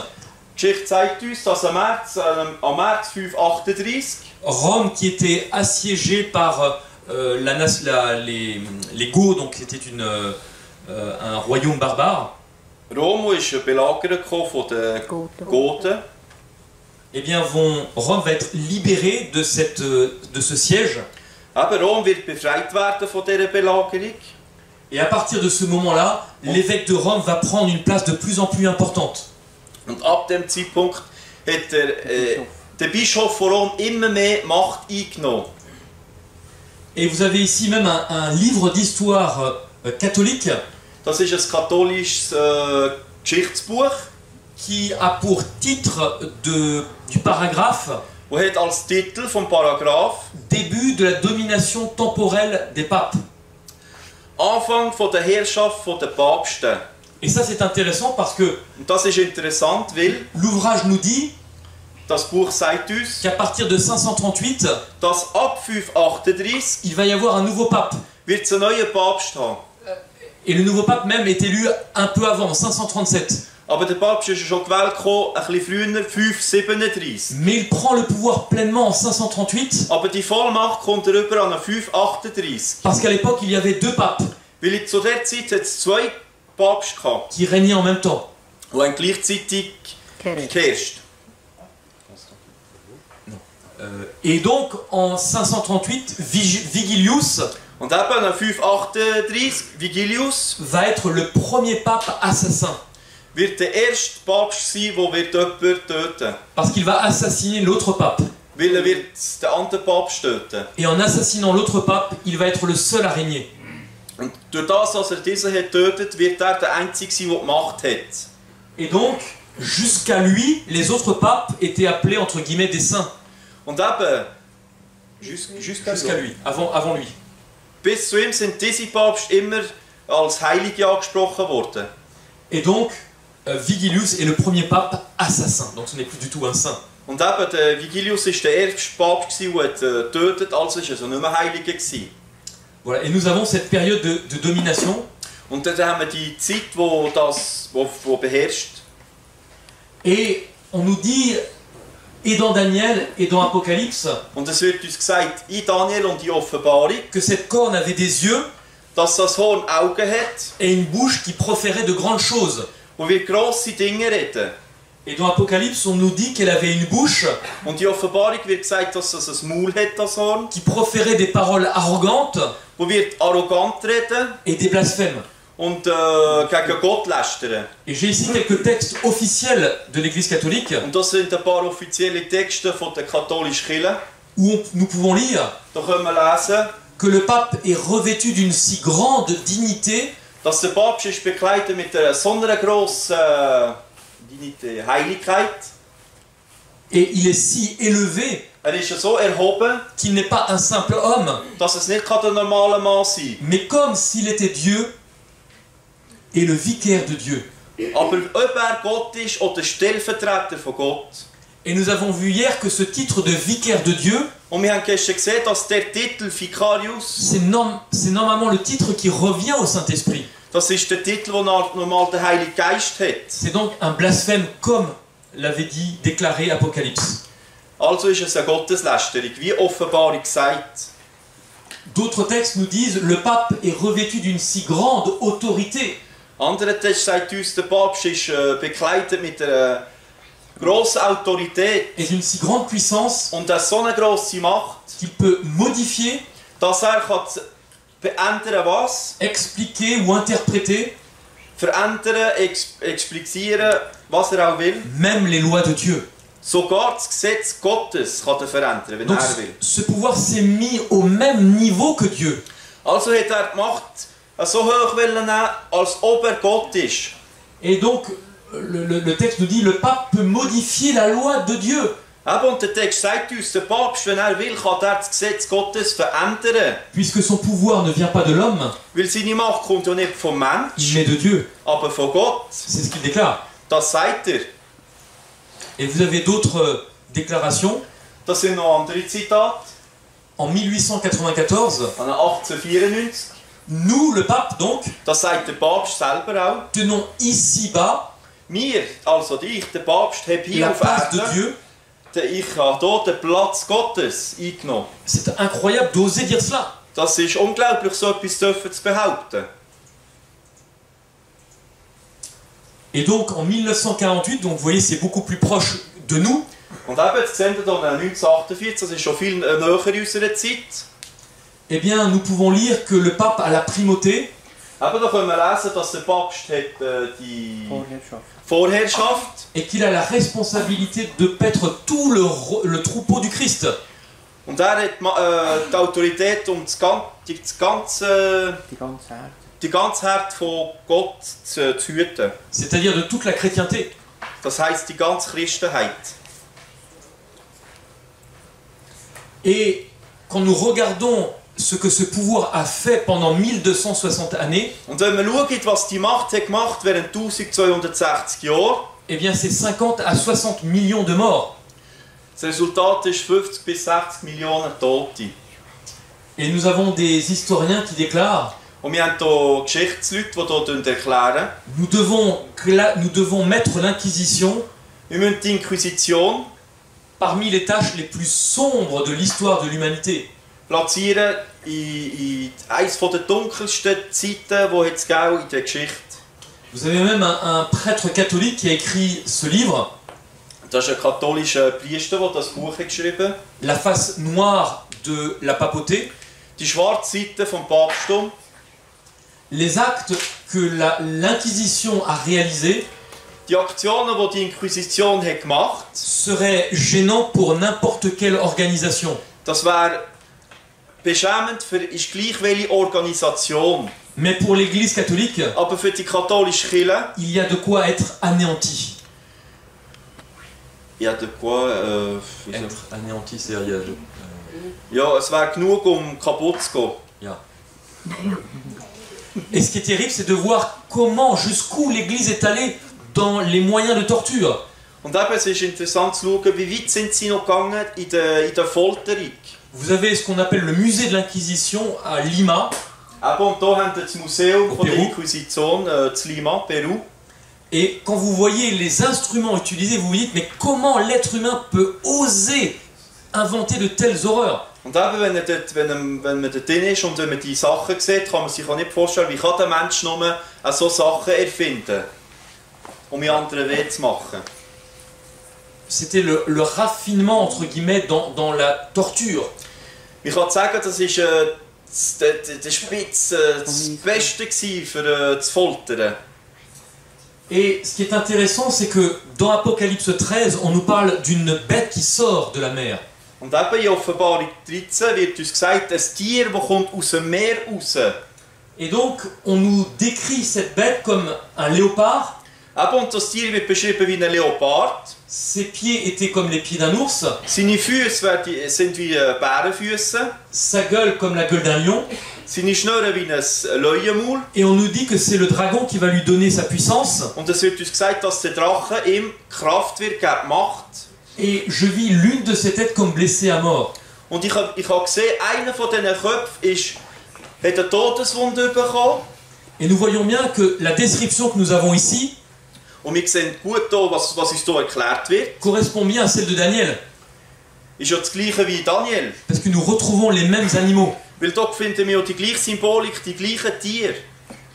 Geschichte zeigt uns, dass am März 538 Rome, qui était assiégée par les Goths, donc c'était un royaume barbare, Rom ist belagert von den Goten. eh bien Rome va être libérée de ce siège. Aber Rom wird befreit werden von dieser Belagerung. Et à partir de ce moment-là, l'évêque de Rome va prendre une place de plus en plus importante. Und ab dem Zeitpunkt hat der Bischof von Rom immer mehr Macht eingenommen. Et vous avez ici même un livre d'histoire catholique Das ist ein katholisches Geschichtsbuch, qui a pour titre du paragraphe das hat als Titel vom Paragraph Début de la domination temporelle des papes. Anfang von der Herrschaft der Papsten. Et ça c'est intéressant parce que Und das ist interessant, weil l'ouvrage nous dit das Buch sagt uns, qu'à partir de 538, dass ab 538 il va y avoir un nouveau pape. wird es einen neuen Papst haben. Et le nouveau pape même est élu un peu avant, en 537. Aber der Papst ist schon gewählt gekommen, ein bisschen früher, 537. Mais il prend le pouvoir pleinement en 538 Aber die Vollmacht kommt rüber an 538. parce qu'à l'époque il y avait 2 papes Weil zu der Zeit hat es 2 Papst gehabt, qui régnaient en même temps. die haben gleichzeitig geherrscht. Et donc en 538, Vigilius Und eben an 538, Vigilius va être le premier pape assassin. wird der erste Papst sein, der jemanden töten. Parce qu'il va assassiner l'autre pape. Weil er wird den anderen Papst töten. Et en assassinant l'autre pape, il va être le seul à régner. Und durch das, dass er diesen hat tötet, wird er der Einzige sein, der die Macht hat. Et donc, jusqu'à lui, les autres papes étaient appelés entre guillemets des saints. Und eben, Jusqu'à lui, avant lui. bis zu ihm sind diese Papst immer als Heilige angesprochen worden. Et donc, Vigilius est le premier pape assassin, donc ce n'est plus du tout un saint. Und eben, der Vigilius war der erste Papst, der getötet hat, also war er nicht mehr Heiliger gewesen. Voilà, et nous avons cette période de domination. Und dann haben wir die Zeit, wo beherrscht. Et on nous dit, et dans Daniel et dans Apocalypse, Und es wird uns gesagt, in Daniel und in Offenbarung, que cette corne avait des yeux dass das Horn Augen hat, et une bouche qui proférait de grandes choses. wo wir grosse Dinge reden. Et dans Apocalypse, on nous dit qu'elle avait une bouche Und in Offenbarung wird gesagt, dass es ein Maul hat, das Horn, qui proférait des paroles arrogantes wo wird arrogant reden et des blasphèmes. und gegen Gott lästern. Et j'ai ici quelques textes officiels de l'Église catholique Und das sind ein paar offizielle Texte von der katholischen Kirche. où nous pouvons lire Da können wir lesen, que le pape est revêtu d'une si grande dignité dass der Papst ist bekleidet mit einer so einer grossen Heiligkeit. et il est si élevé Er ist so erhoben, qu'il n'est pas un simple homme, dass es nicht der normale Mann sein kann. mais comme s'il était Dieu et le vicaire de Dieu. Aber ob er Gott ist oder Stellvertreter von Gott. Et nous avons vu hier que ce titre de vicaire de Dieu, Und wir haben gestern gesehen, dass der Titel Vicarius, c'est normalement le titre qui revient au Saint-Esprit. das ist der Titel, den normal der Heilige Geist hat. C'est donc un blasphème comme l'avait dit, déclaré Apocalypse. Also ist es eine Gotteslästerung, wie Offenbarung sagt. D'autres textes nous disent le pape est revêtu d'une si grande autorité Andere Text sagt uns, der Papst ist bekleidet mit einer grossen Autorität et d'une si grande puissance und so eine grosse Macht, qu'il peut modifier, dass er kann verändern was? expliquer ou interpréter Verändern, explizieren, was er auch will. même les lois de Dieu. Sogar das Gesetz Gottes kann er verändern, wenn Donc er will. ce pouvoir s'est mis au même niveau que Dieu. Also hat er die Macht so hoch nehmen, als ob er Gott ist. Et donc le texte nous dit le pape peut modifier la loi de Dieu. Eben, und der Text sagt uns, der Papst, wenn er will, kann er das Gesetz Gottes verändern. Puisque son pouvoir ne vient pas de l'homme, Weil seine Macht kommt ja nicht vom Mensch, mais de Dieu. aber von Gott. C'est ce qu'il déclare. Das sagt er. Et vous avez d'autres déclarations. Das sind noch andere Zitate. En 1894, An 1894. nous, le pape donc, Das sagt der Papst selber auch. tenons ici-bas Wir, also ich, der Papst, habe hier la auf place de Erden, Dieu. ich habe hier den Platz Gottes eingenommen. C'est incroyable d'oser dire cela. Das ist unglaublich, so etwas zu behaupten. Et donc en 1948, donc vous voyez c'est beaucoup plus proche de nous, Und eben, jetzt sehen wir hier 1948, das ist schon viel näher in unserer Zeit. eh bien nous pouvons lire que le pape a la primauté Eben, da können wir lesen, dass der Papst hat, die Vorherrschaft et qu'il a la responsabilité de paître tout le troupeau du Christ. und er hat die Autorität, um die ganze Herde von Gott zu hüten. C'est-à-dire de toute la chrétienté. Das heisst, die ganze Christenheit. Et quand nous regardons ce que ce pouvoir a fait pendant 1260 années, Und wenn man schaut, was die Macht hat gemacht während 1260 Jahren, eh bien c'est 50 à 60 millions de morts. das Resultat ist 50 bis 60 Millionen Tote. Et nous avons des historiens qui déclarent Und wir haben hier Geschichtsleute, die hier erklären, nous devons mettre l'Inquisition wir müssen die Inquisition parmi les tâches les plus sombres de l'histoire de l'humanité. platzieren in eines der dunkelsten Zeiten, die es in der Geschichte. Vous avez même un prêtre catholique qui a écrit ce livre, Das ist ein katholischer Priester, der das Buch hat geschrieben hat. La face noire de la papauté, Die schwarze Seite vom Papsttum. les actes que l'Inquisition a réalisés Die Aktionen, die die Inquisition hat gemacht hat, seraient gênants pour n'importe quelle organisation. das wäre beschämend für ist gleich welche Organisation. Mais pour l'Église catholique, Aber für die katholische Kirche, il y a de quoi être anéanti. ja, de quoi, Être anéanti, c'est-à-dire ja, es wäre genug, um kaputt zu gehen. Ja. Et ce qui est terrible, c'est de voir comment, jusqu'où l'Église est allée dans les moyens de torture. Und eben, es ist interessant zu schauen, wie weit sind sie noch gegangen in der Folterung. Vous avez ce qu'on appelle le musée de l'Inquisition à Lima. Eben, und hier haben wir das Museum von der Peru. Inquisition zu Lima, Peru. Et quand vous voyez les instruments utilisés, vous vous dites, mais comment l'être humain peut oser inventer de telles horreurs? Und eben, wenn man dort drin ist und wenn man die Sachen sieht, kann man sich auch nicht vorstellen, wie kann der Mensch nur so Sachen erfinden, um in anderen Weh zu machen. C'était le raffinement, entre guillemets, dans la torture. Ich kann sagen, das war der Spitz, das Beste für das Foltern. Et ce qui est intéressant, c'est que dans Apocalypse 13, on nous parle d'une bête qui sort de la mer. Und eben in Offenbarung 13 wird uns gesagt, ein Tier, das kommt aus dem Meer raus. Et donc, on nous décrit cette bête comme un léopard. Eben, und das Tier wird beschrieben wie ein Leopard. Ses pieds étaient comme les pieds d'un ours. Seine Füße sind wie Bärenfüße. Sa gueule comme la gueule d'un lion. Seine Schnurren wie ein Leuenmaul. Et on nous dit que c'est le dragon qui va lui donner sa puissance. Und es wird uns gesagt, dass der Drache ihm Kraft wird geben, Macht. Et je vis l'une de ses têtes comme blessée à mort. Und ich habe gesehen, einer von diesen Köpfen hat eine Todeswunde bekommen. Et nous voyons bien que la description que nous avons ici Und wir sehen gut hier, was uns hier erklärt wird. correspond bien à celle de Daniel. Ist ja das gleiche wie Daniel. Parce que nous retrouvons les mêmes animaux. Weil dort finden wir auch die gleiche Symbolik, die gleichen Tiere.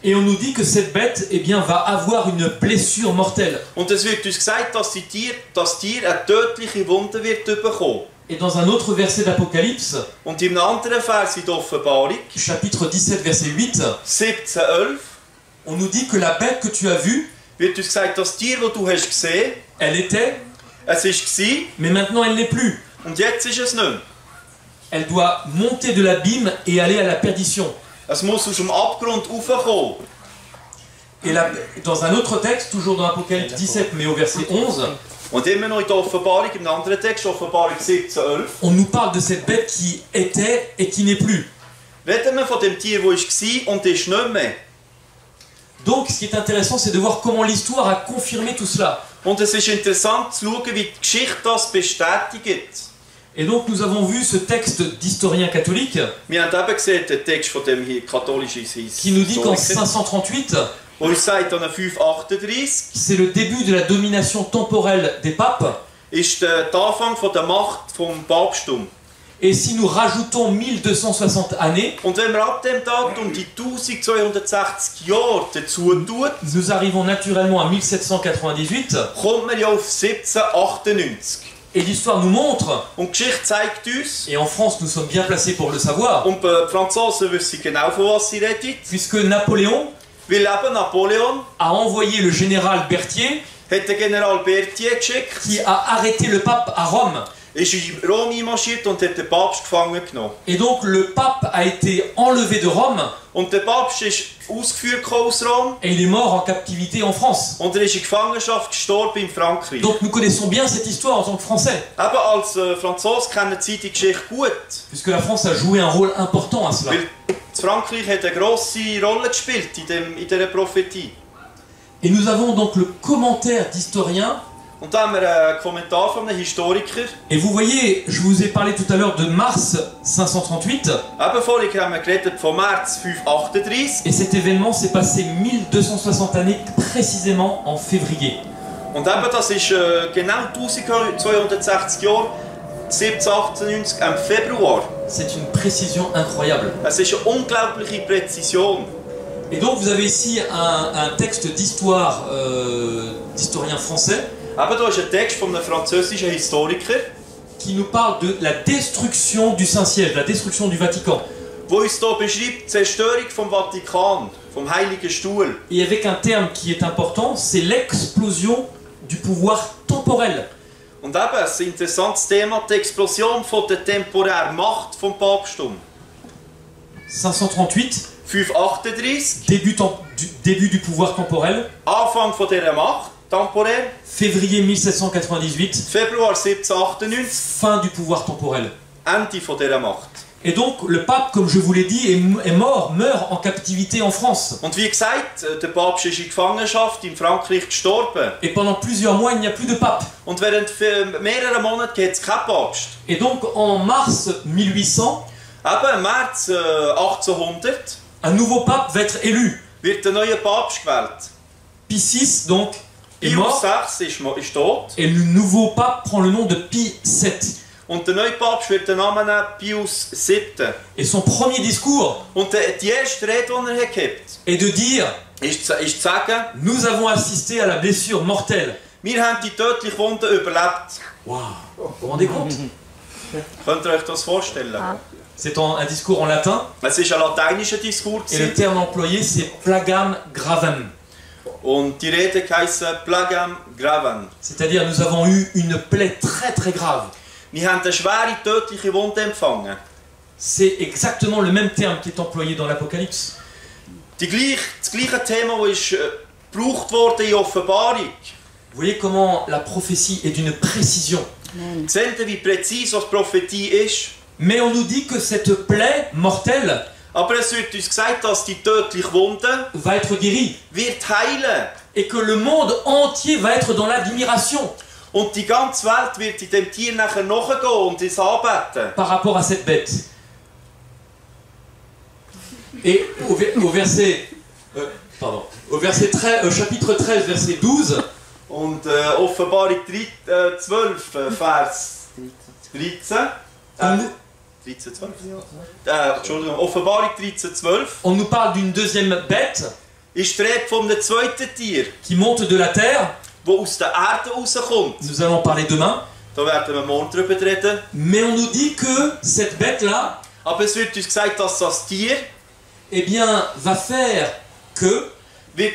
Et on nous dit que cette bête eh bien, va avoir une blessure mortelle. Und es wird uns gesagt, dass das Tier eine tödliche Wunde wird bekommen. Et dans un autre verset d'Apocalypse, Und in einem anderen Vers in der Offenbarung, chapitre 17, verset 8, 17,11, on nous dit que la bête que tu as vue, wird uns gesagt, das Tier, das du hast gesehen, elle était, es war, mais maintenant elle n'est plus. und jetzt ist es nicht mehr. Elle doit monter de l'abîme et aller à la perdition. Es muss aus dem Abgrund raufkommen. Et là, dans un autre texte, toujours dans Apocalypse 17, mais au verset 11, Und immer noch in der Offenbarung, im anderen Text, Offenbarung 17,11, on nous parle de cette bête qui était et qui n'est plus. reden wir von dem Tier, das war und ist nicht mehr. Donc ce qui est intéressant, c'est de voir comment l'histoire a confirmé tout cela. Und es ist interessant zu schauen, wie die Geschichte das bestätigt. Et donc nous avons vu ce texte d'historien catholique Wir haben eben gesehen, den Text von dem hier katholischen qui nous dit qu'en Historiker, 538, wo uns sagt, an 538 c'est le début de la domination temporelle des papes. ist der Anfang von der Macht vom Papsttum. Et si nous rajoutons 1260 années, Und wenn man ab dem Datum die 1260 Jahre dazu tut, nous arrivons naturellement à 1798. kommt man ja auf 1798. Et l'histoire nous montre, Und die Geschichte zeigt uns, et en France nous sommes bien placés pour le savoir, und die Franzosen wissen genau, von was sie reden, puisque Napoléon weil eben Napoleon a envoyé le général Berthier hat den General Berthier geschickt, qui a arrêté le pape à Rome. ist in Rom einmarschiert und hat den Papst gefangen genommen. Et donc le pape a été enlevé de Rome Und der Papst ist ausgeführt aus Rom et il est mort en captivité en France. und er ist in Gefangenschaft gestorben in Frankreich. Donc nous connaissons bien cette histoire en tant que Français, Eben als Franzose kennen sie die Geschichte gut, puisque la France a joué un rôle important à cela. weil Frankreich hat eine grosse Rolle gespielt in dieser Prophetie. Et nous avons donc le commentaire d'historien. Und da haben wir einen Kommentar von einem Historiker. Et vous voyez, je vous ai parlé tout à l'heure de mars 538. Eben vorhin haben wir geredet von März 538. Et cet événement s'est passé 1260 années précisément en février. Und eben das ist genau 1260 Jahre, 1798 im Februar. C'est une précision incroyable. Es ist eine unglaubliche Präzision. Et donc vous avez ici un texte d'histoire d'historien français Eben da ist ein Text von einem französischen Historiker, qui nous parle de la destruction du Saint-Siège, la destruction du Vatican. wo uns hier beschreibt die Zerstörung vom Vatikan, vom Heiligen Stuhl. Et avec un terme qui est important, c'est l'explosion du pouvoir temporel. Und eben, ein interessantes Thema, die Explosion von der temporären Macht vom Papsttum. 538, 538, début du pouvoir temporel. Anfang von dieser Macht, temporär. Février 1798, Februar 1798, fin du pouvoir temporel. Ende von dieser Macht. Et donc le pape, comme je vous l'ai dit, meurt en captivité en France. Und wie gesagt, der Papst ist in Gefangenschaft in Frankreich gestorben. Et pendant plusieurs mois, il n'y a plus de pape. Und während mehreren Monaten gibt es keinen Papst. Et donc en mars 1800, Eben im März 1800 un nouveau pape va être élu. wird der neue Papst gewählt. Pie VI, donc, est Pius mort. VI ist tot. Et le nouveau pape prend le nom de Pie VII. Und der neue Papst wird den Namen nehmen, Pius VII. Et son premier discours Und die erste Rede, die er gibt, est de dire: ist zu sagen, nous avons assisté à la blessure mortelle. wir haben die tödliche Wunde überlebt. Waouh, vous vous rendez compte? Könnt ihr euch das vorstellen? C'est un discours en latin. Es war ein lateinischer Diskurs. Et le terme employé, c'est plagam gravem. Und die Rede heisst Plagam Graven. C'est-à-dire, nous avons eu une plaie très très grave. Wir haben eine schwere tödliche Wunde empfangen. C'est exactement le même terme qui est employé dans l'Apocalypse. Das gleiche Thema, das gebraucht wurde in Offenbarung. Vous voyez comment la prophétie est d'une précision. Seht ihr, wie präzise die Prophetie ist? Mais on nous dit que cette plaie mortelle Aber es wird uns gesagt, dass die tödliche Wunde va être guérie wird heilen. et que le monde entier va être dans l'admiration Und die ganze Welt wird in dem Tier nachher nachgehen und es anbeten. par rapport à cette bête. Et au verset, chapitre 13, verset 12, Und Offenbarung 12, Vers 13. 13, 12? Entschuldigung, Offenbarung 13, 12. on nous parle d'une deuxième bête Ist die Rede von einem zweiten Tier, qui monte de la terre. das aus der Erde rauskommt. Nous allons en parler demain. Da werden wir morgen drüber reden. Mais on nous dit que cette bête-là, Aber es wird uns gesagt, dass das Tier, eh bien, va faire que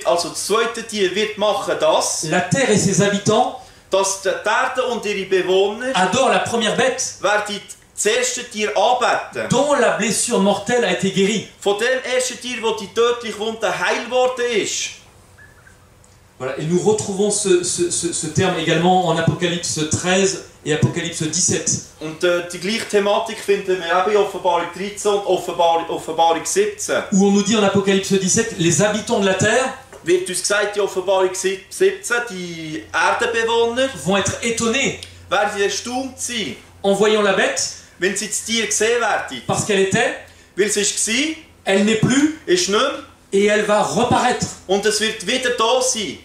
also das zweite Tier wird machen das, la terre et ses habitants dass die Erde und ihre Bewohner adorent la première bête werden das erste Tier anbeten. dont la blessure mortelle a été guérie. Von dem ersten Tier, wo die tödliche Wunde heil worden ist. Voilà. Et nous retrouvons ce terme également en Apocalypse 13 et Apocalypse 17. Und die gleiche Thematik finden wir auch in Offenbarung 13 und Offenbarung 17. Où on nous dit en Apocalypse 17, les habitants de la terre Wird uns gesagt, in Offenbarung 17, die Erdenbewohner vont être étonnés werden erstaunt sein, en voyant la bête, wenn sie das Tier sehen werden. parce qu'elle était, Weil es war, elle n'est plus, ist nicht mehr et elle va reparaître. und es wird wieder da sein.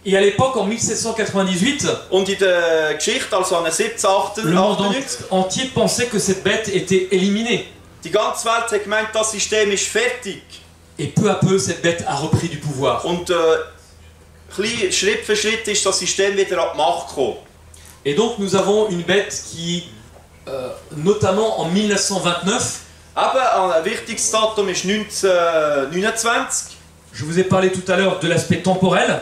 Et à l'époque, en 1798, Und in der Geschichte, also an le monde 1798, entier pensait que cette bête était éliminée. die ganze Welt hat gemeint, das System ist fertig. Et peu à peu, cette bête a repris du pouvoir. Und Schritt für Schritt ist das System wieder an die Macht gekommen. Et donc, nous avons une bête qui, notamment en 1929, Ein wichtiges Datum ist 1929. je vous ai parlé tout à l'heure de l'aspect temporel,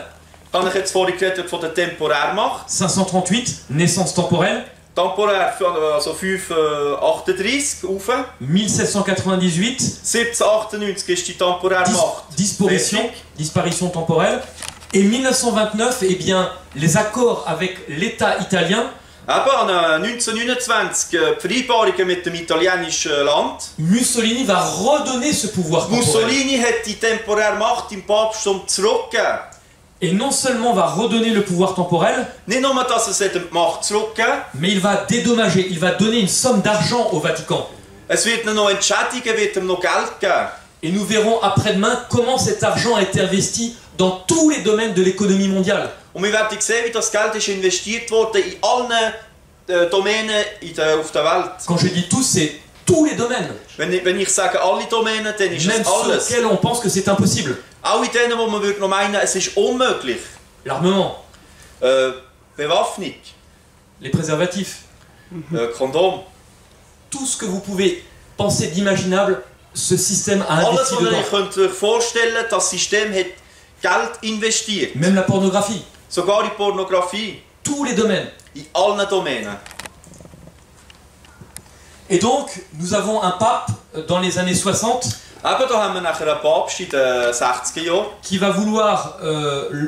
Habe ich jetzt vorhin geredet von der Temporärmacht. 538, naissance temporelle, Temporär, also 538 auf. 1798, 1798 ist die Temporärmacht. disparition temporelle, et 1929, eh bien, les accords avec l'État italien, Eben, 1929 die Vereinbarungen mit dem italienischen Land. Mussolini va redonner ce pouvoir temporel. Mussolini hat die Temporärmacht im Papsttum zurückgegeben. Et non seulement va redonner le pouvoir temporel, Nicht nur, dass es die Macht zurückgegeben hat, mais il va dédommager, il va donner une somme d'argent au Vatican. es wird ihm noch entschädigen, wird ihm noch Geld geben. Et nous verrons après-demain comment cet argent a été investi dans tous les domaines de l'économie mondiale. Und wir werden sehen, wie das Geld ist investiert wurde in allen Domänen auf der Welt. Quand je dis tous, c'est tous les domaines. Wenn ich sage alle Domänen, dann ist Même es ceux alles. auxquels on pense que c'est impossible. Auch in denen, wo man würde noch meinen, es ist unmöglich. L'armement, Bewaffnung, les préservatifs, Kondom. tout ce que vous pouvez penser d'imaginable, ce système a Alles, investi was ihr dedans. könnt euch vorstellen, das System hat Geld investiert. Même la pornographie, Sogar in Pornografie. tous les domaines. In allen Domänen. Et donc, nous avons un pape dans les années 60 Eben, da haben wir nachher einen Papst in den 60er Jahren, qui va vouloir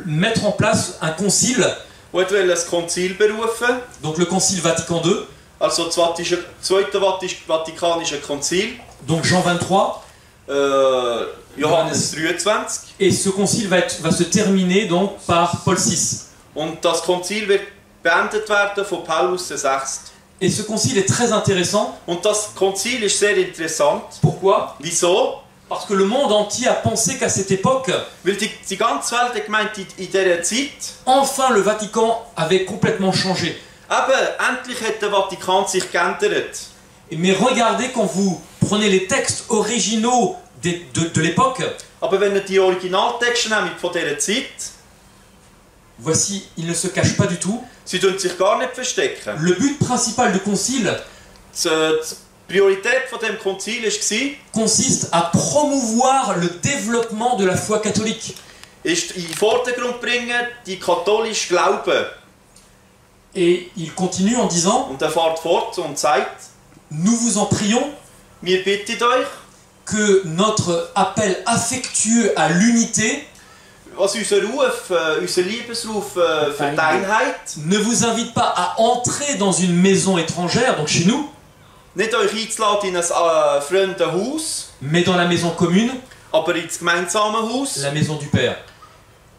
mettre en place un concile, der ein Konzil berufen. donc le concile Vatican II, Also das Zweite Vatikanische Konzil, donc Jean 23, Johannes 23. et ce concile va se terminer donc par Paul VI. Und das Konzil wird beendet werden von Paulus VI. Et ce concile est très intéressant. Und das Konzil ist sehr interessant. Pourquoi? Wieso? Parce que le monde entier a pensé qu'à cette époque, Weil die ganze Welt hat gemeint, in dieser Zeit, enfin le Vatican avait complètement changé. eben, endlich hat der Vatikan sich geändert. Mais regardez quand vous prenez les textes originaux de l'époque, Aber wenn ihr die Originaltexte nehmt von dieser Zeit, voici, ils ne se cachent pas du tout. sie tun sich gar nicht verstecken. Le but principal du concile Die Priorität von dem Konzil war, consiste à promouvoir le développement de la foi catholique. ist in den Vordergrund bringen, die katholische Glauben. Et il continue en disant, Und er fährt fort und sagt, nous vous en prions wir bitten euch, que notre appel affectueux à l'unité was unser Ruf, unser Liebesruf für die Einheit, ne vous invite pas à entrer dans une maison étrangère, donc chez nous, nicht euch einzuladen in ein fremdes Haus, mais dans la maison commune, aber ins gemeinsame Haus, la maison du Père.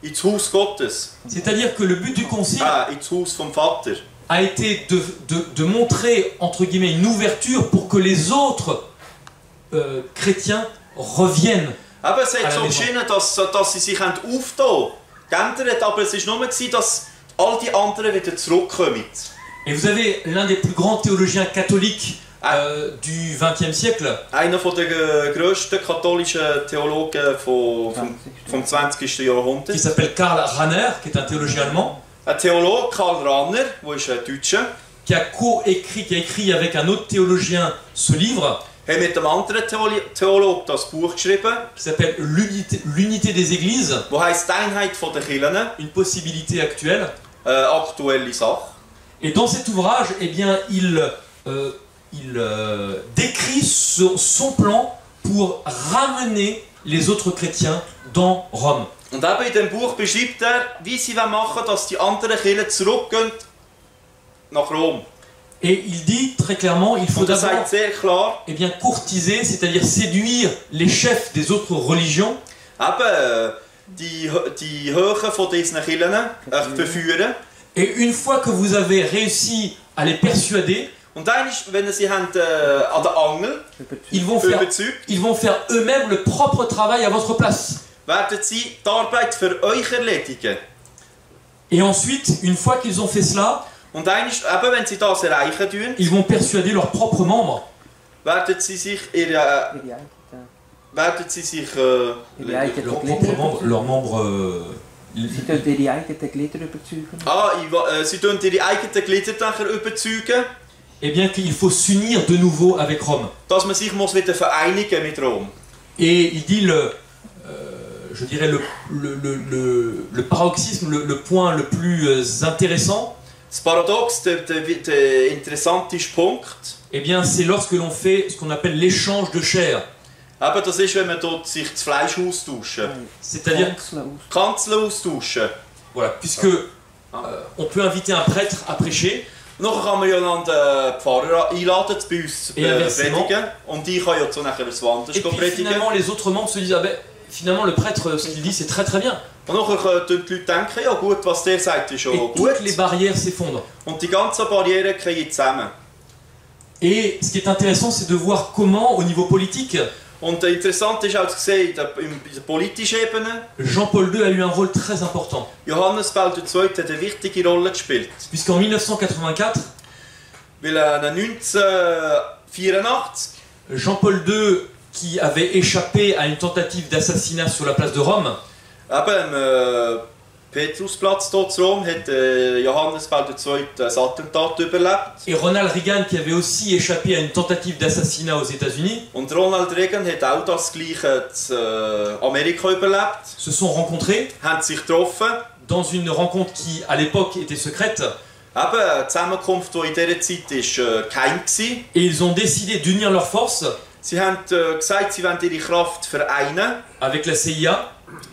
ins Haus Gottes, C'est-à-dire que le but du concile ins Haus vom Vater. a été de montrer, entre guillemets, une ouverture pour que les autres chrétiens reviennent. Eben, es hat À la so maison. geschienen, dass sie sich aufgetan haben, geändert, aber es war nur, dass all die anderen wieder zurückkommen. Et vous avez l'un des plus grands théologiens catholiques du XXe siècle, Einer der grössten katholischen Theologen vom 20. qui Jahrhundert. s'appelle Karl Rahner, qui est un théologien allemand, Ein Theologe, Karl Rahner, der ist ein Deutscher, qui a écrit avec un autre théologien ce livre, hat mit einem anderen Theologen das Buch geschrieben, qui s'appelle L'unité des églises, das heisst «Die Einheit der Kirchen», une possibilité actuelle. aktuelle Sache. Et dans cet ouvrage, eh bien, il décrit son plan pour ramener les autres chrétiens dans Rome. Und eben in dem Buch beschreibt er, wie sie machen wollen, dass die anderen Kirchen zurückgehen nach Rom. Et il dit très clairement, il faut Und er d'abord sagt sehr klar, eh bien, courtiser, c'est-à-dire séduire les chefs des autres religions, eben die Höhen von diesen Kirchen verführen. et une fois que vous avez réussi à les persuader, Und dann, wenn sie haben, an der Angel ils vont faire eux-mêmes le propre travail à votre place. werden sie die Arbeit für euch erledigen. Et ensuite, une fois qu'ils ont fait cela, Und dann, eben, wenn sie das erreichen tun, ils vont persuader leurs propres membres. werden sie sich Leurs membres Sie tun ihre eigenen Glieder überzeugen. sie tun ihre eigenen Glieder nachher überzeugen, eh bien qu'il faut s'unir de nouveau avec Rome. dass man sich muss wieder vereinigen mit Rom. Et il dit je dirais le paroxysme, le point le plus intéressant, Das Paradox, der interessanteste Punkt, eh bien c'est lorsque l'on fait ce qu'on appelle l'échange de chair. eben, das ist, wenn man dort sich das Fleisch austauschen. C'est-à-dire, Kanzeln austauschen. voilà, puisque on peut inviter un prêtre à prêcher, Nachher kann man ja dann den Pfarrer einladen, bei uns Et inversement. predigen. Und ich kann ja so nachher das Wanders et puis predigen. finalement les autres membres se disent, ah ben, finalement le prêtre, ce qu'il dit c'est très très bien. Und nachher tun die Leute denken, ja gut, was der sagt, ist schon Et gut. toutes les barrières s'effondrent. Und die ganzen Barrieren fallen zusammen. Et ce qui est intéressant, c'est de voir comment, au niveau politique, Und interessant ist auch zu sehen, in der politischen Ebene, Jean-Paul II a eu un rôle très important. Johannes Paul II hat eine wichtige Rolle gespielt. Puisqu'en 1984, Weil 1984, Jean-Paul II, qui avait échappé à une tentative d'assassinat sur la place de Rome, eben am Petrusplatz dort in Rom, hat Johannes Paul II ein Attentat überlebt. et Ronald Reagan, qui avait aussi échappé à une tentative d'assassinat aux États-Unis, Und Ronald Reagan hat auch das Gleiche in Amerika überlebt. se sont rencontrés Haben sich getroffen. dans une rencontre qui, à l'époque, était secrète, Eben eine Zusammenkunft, die in dieser Zeit geheim war. et ils ont décidé d'unir leurs forces Sie haben gesagt, sie wollen ihre Kraft vereinen avec la CIA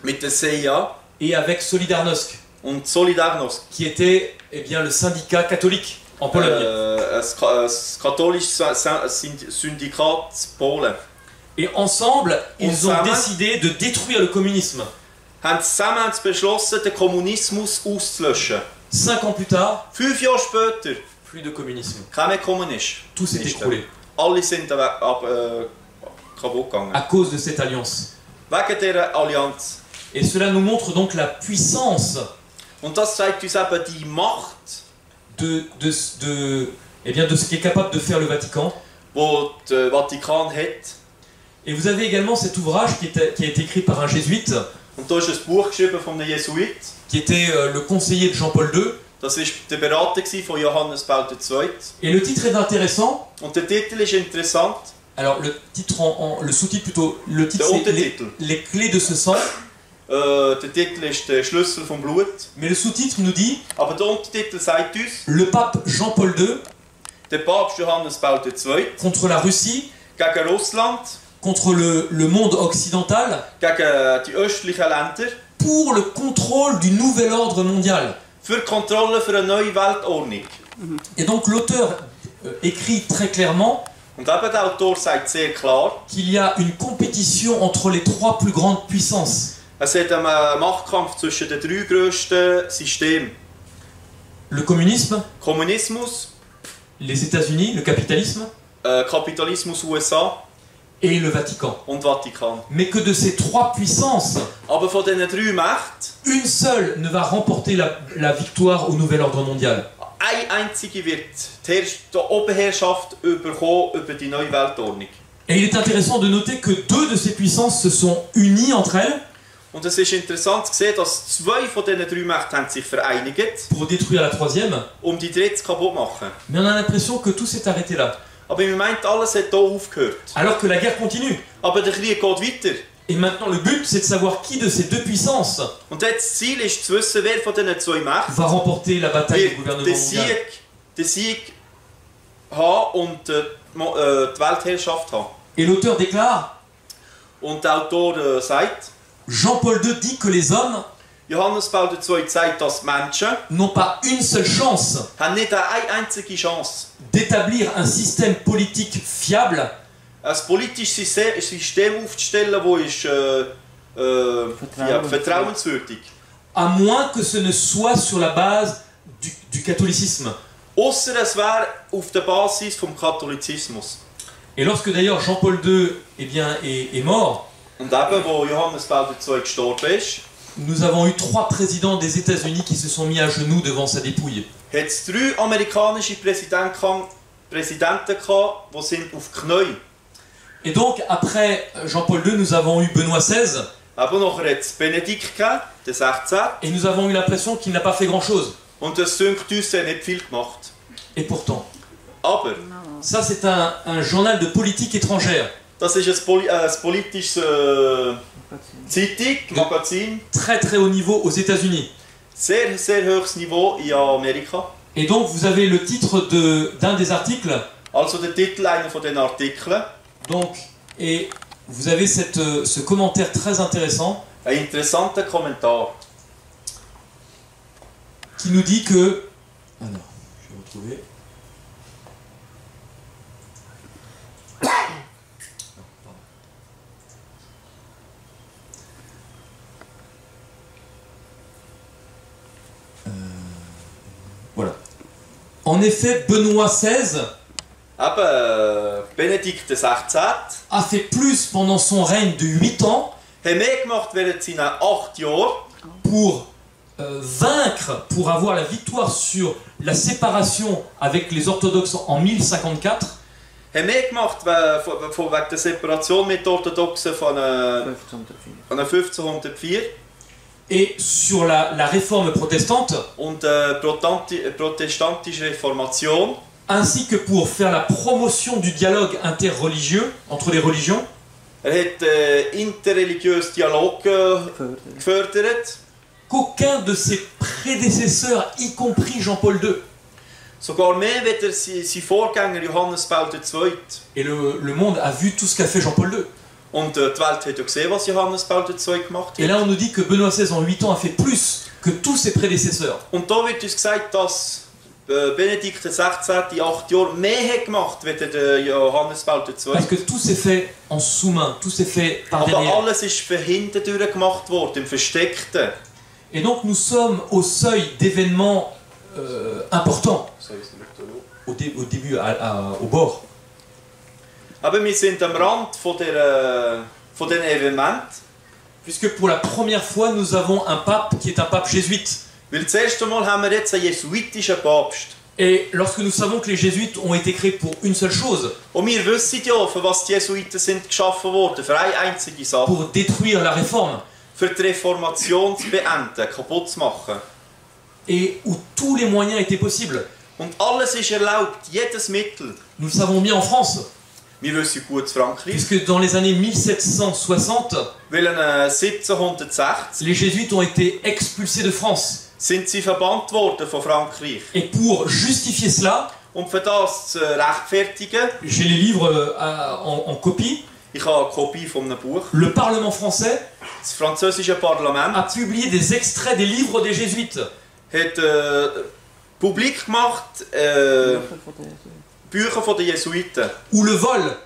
mit der CIA et avec Solidarnosc, und Solidarnosc. qui était eh bien, le syndicat catholique. en Pologne. ein katholisches Syndikat in Polen. Et ensemble, ils ont Ensemble. décidé de détruire le communisme. Haben zusammen beschlossen, den Kommunismus auszulöschen. 5 ans plus tard, 5 Jahre später, plus de communisme. kein mehr Kommunist. Tout s'est écroulé Alle sind kaputt gegangen. à cause de cette alliance. Wegen dieser Allianz. Et cela nous montre donc la puissance Und das zeigt uns eben die Macht, eh bien, de ce qu'est capable de faire le Vatican. die der Vatikan hat. Et vous avez également cet ouvrage qui a été écrit par un jésuite, Und da ist ein Buch geschrieben von einem Jesuit. qui était le conseiller de Jean-Paul II. Das war der Berater von Johannes Paul II. Et le titre est intéressant. Und der Titel ist interessant. Alors le titre le sous-titre plutôt, le titre Der c'est Untertitel. les clés de ce sang. Der Titel ist der Schlüssel vom Blut. Mais le sous-titre nous dit Aber der Untertitel sagt uns, le pape Jean-Paul II der Papst Johannes Paul II contre la Russie, gegen Russland, contre le monde occidental, gegen die östlichen Länder, pour le contrôle du nouvel ordre mondial. für die Kontrolle für eine neue Weltordnung. Et donc l'auteur écrit très clairement Und eben der Autor sagt sehr klar, qu'il y a une compétition entre les 3 plus grandes puissances. es hat einen Machtkampf zwischen den 3 grössten Systemen. Le communisme, Kommunismus, les États-Unis, le capitalisme Kapitalismus USA et le Vatican. und Vatikan. Mais que de ces 3 puissances, Aber von diesen 3 Mächten, une seule ne va remporter la victoire au nouvel ordre mondial. eine einzige wird die Oberherrschaft bekommen über die neue Weltordnung. Et il est intéressant de noter que 2 de ces puissances se sont unies entre elles Und es ist interessant zu sehen, dass 2 von diesen 3 Mächten haben sich vereinigt, pour détruire la troisième. die dritte kaputt zu machen. Mais on a l'impression que tout s'est arrêté là. Aber man meint, alles hat hier aufgehört. Alors que la guerre continue. Aber der Krieg geht weiter. Et maintenant le but c'est de savoir qui de ces 2 puissances Und jetzt das Ziel ist zu wissen, wer von diesen 2 Mächten va remporter la bataille du wird gouvernement den mondial. Sieg haben und die Weltherrschaft haben. Et l'auteur déclare, Und der Autor sagt, Jean-Paul II dit que les hommes Johannes Paul II sagt, dass Menschen n'ont pas une seule chance haben nicht eine einzige Chance, d'établir un système politique fiable ein politisches System aufzustellen, das vertrauenswürdig ist. à moins que ce ne soit sur la base du catholicisme. Ausser es wäre auf der Basis vom Katholizismus. Et lorsque d'ailleurs Jean-Paul II est mort, Und eben, wo Johannes Paul II gestorben ist, nous avons eu 3 présidents des États-Unis qui se sont mis à genoux devant sa dépouille. hat es 3 amerikanische Präsidenten gehabt, die sind auf die Knie. Et donc après Jean-Paul II, nous avons eu Benoît XVI, Aber nachher hat es Benedikt gegeben, der 16. et nous avons eu l'impression qu'il n'a pas fait grand-chose. Und das dünkt uns, er hat nicht viel gemacht. Et pourtant, Aber ça c'est un journal de politique étrangère, das ist ein politisches Zeitung, Magazin, très très haut niveau aux États-Unis. sehr, sehr hohes Niveau in Amerika. Et donc vous avez le titre d'un des articles, Also der Titel einer von den Artikeln, donc, et vous avez ce commentaire très intéressant ein interessanter Kommentar. qui nous dit que... Alors, je vais retrouver... Voilà. En effet, Benoît XVI Eben, Benedikt XVI a fait plus pendant son règne de 8 ans hat mehr gemacht während seinen 8 Jahren, pour vaincre, pour avoir la victoire sur la séparation avec les orthodoxes en 1054, hat mehr gemacht wegen der Separation mit den Orthodoxen von 1504. 1504 et sur la réforme protestante, und protestantische Reformation, ainsi que pour faire la promotion du dialogue interreligieux entre les religions, hat interreligiösen Dialog gefördert. qu'aucun de ses prédécesseurs, y compris Jean-Paul II, Sogar mehr wie sein Vorgänger Johannes Paul II. et le monde a vu tout ce qu'a fait Jean-Paul II. Und die Welt hat ja gesehen, was Johannes Paul II gemacht Et hat. là on nous dit que Benoît XVI en 8 ans a fait plus que tous ses prédécesseurs. Und da wird uns gesagt, dass Benedikt XVI 8 Jahre mehr gemacht als der Johannes Paul II. Parce que tout s'est fait en sous-main, tout s'est fait par Aber derrière. alles ist von hinten durch gemacht worden, im Versteckten. Et donc nous sommes au seuil d'événements importants, au début, au bord. Aber wir sind am Rand von diesen Evenement. Puisque pour la première fois, nous avons un pape qui est un pape jésuite. Weil das erste Mal haben wir jetzt einen jesuitischen Papst. Et lorsque nous savons que les jésuites ont été créés pour une seule chose, Und wir wissen ja, für was die Jesuiten sind geschaffen worden. Für eine einzige Sache. pour détruire la réforme, Für die Reformation zu beenden, kaputt zu machen. et où tous les moyens étaient possibles. Und alles ist erlaubt, jedes Mittel. Nous le savons bien en France, Wir wissen gut in Frankreich. puisque dans les années 1760, Weil 1760 les jésuites ont été expulsés de France. sind sie verbannt worden von Frankreich. Et pour justifier cela, Und für das zu rechtfertigen, j'ai les livres en copie. ich habe eine Kopie von einem Buch. Le Parlement français Das französische Parlament a publié des extraits des livres des jésuites. hat publik gemacht Bücher von den Jesuiten, Où le vol,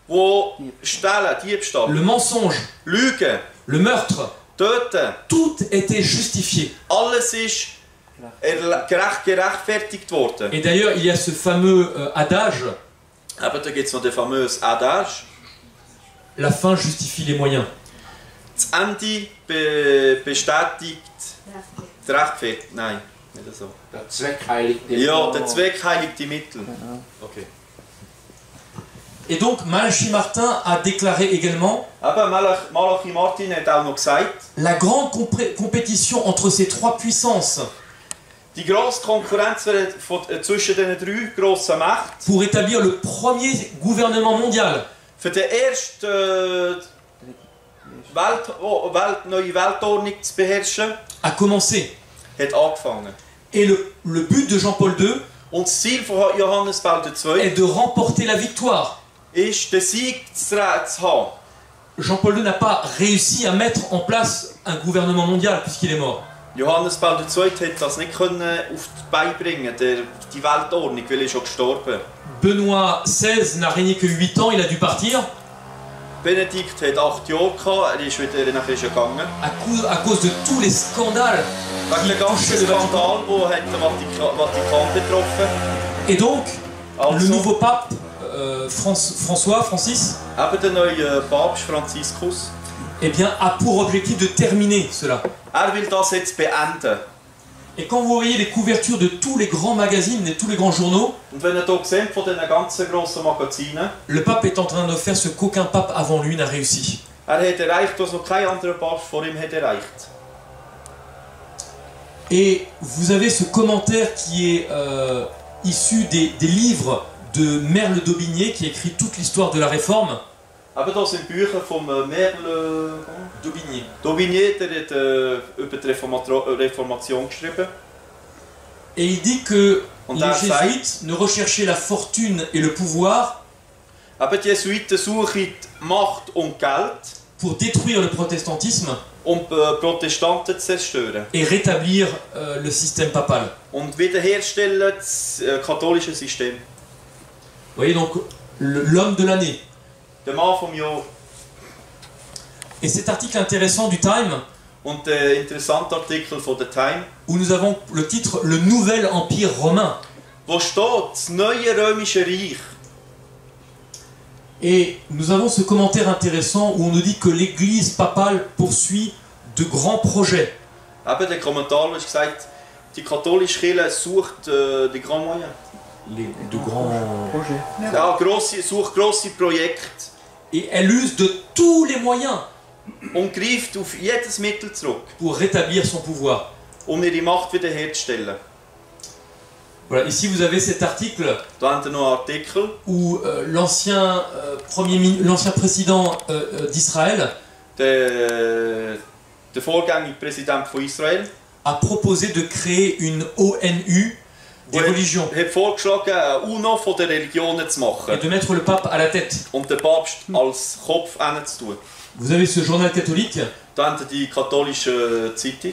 wo Stehlen, Diebstahl, le mensonge, Lügen, le meurtre, Töten, tout était justifié. alles ist gerechtfertigt worden. Et d'ailleurs, il y a ce fameux adage, Aber da gibt es noch den famösen Adage. la fin justifie les moyens. Das Ende bestätigt die Rechtfertigung. Nein, nicht so. Der Zweck heiligt den Ja, der Zweck heiligt die Mittel. Okay. Et donc, Malachi Martin a déclaré également Aber Malachi Martin hat auch noch gesagt, la grande compétition entre ces trois puissances die grosse Konkurrenz zwischen den drei grossen Mächten pour établir le premier gouvernement mondial für die erste neue Weltordnung zu beherrschen, a commencé. hat angefangen. Et le but de Jean-Paul II Und das Ziel von Johannes Paul II est de remporter la victoire. ist, den Sieg zu haben. Jean-Paul II n'a pas réussi à mettre en place un gouvernement mondial puisqu'il est mort. Johannes Paul II hat das nicht können auf die Beine bringen, die Weltordnung, weil er schon gestorben. Benoît XVI n'a régné que 8 ans, il a dû partir Benedikt hat 8 Jahre gehabt, er ist wieder nachher gegangen. à cause de tous les scandales. Wegen der ganzen Skandal, der den Vatikan betroffen hat. Et donc, le Also, nouveau pape, Francis, eben der neue Papst Franziskus, eh bien, a pour objectif de terminer cela. er will das jetzt beenden. Et quand vous voyez les couvertures de tous les grands magazines et tous les grands journaux, Und wenn ihr hier seht, von diesen ganzen grossen Magazinen, le pape est en train de faire ce qu'aucun pape avant lui n'a réussi. er hat erreicht, was noch kein anderer Papst vor ihm hat erreicht. Et vous avez ce commentaire qui est issu des livres de Merle d'Aubigné, qui écrit toute l'histoire de la Réforme. Aber das sind Bücher von Merle D'Aubigné. d'Aubigné, der hat über die Reformation geschrieben. Et il dit que Und les er jésuites ne recherchaient la fortune et le pouvoir Aber die Jesuiten suchen Macht und Geld, pour détruire le protestantisme um Protestanten zu zerstören. et rétablir le système papal. Und wiederherstellen das katholische System. Vous voyez donc l'homme de l'année. Der Mann vom Jahr. Et cet article intéressant du Time, Und der interessante Artikel von The Time, où nous avons le titre « Le nouvel empire romain wo steht, das neue römische Reich. ». Et nous avons ce commentaire intéressant où on nous dit que l'église papale poursuit de grands projets. Eben der Kommentar, wo es gesagt, die katholische Kirche sucht die Grand Moyen. De grands... Projet. Ja, sucht grosse Projekte Et elle use de tous les moyens und greift auf jedes Mittel zurück, pour rétablir son pouvoir. um ihre Macht wiederherzustellen. Voilà, ici vous avez cet article Da haben wir noch einen Artikel, où l'ancien président d'Israël der vorgängige Präsident von Israel, a proposé de créer une ONU des religions hat vorgeschlagen, eine UNO von den Religionen zu et machen de mettre le pape à la tête. und den Papst als Kopf hinzutun. Vous avez ce journal catholique Da haben wir die katholische Zeitung.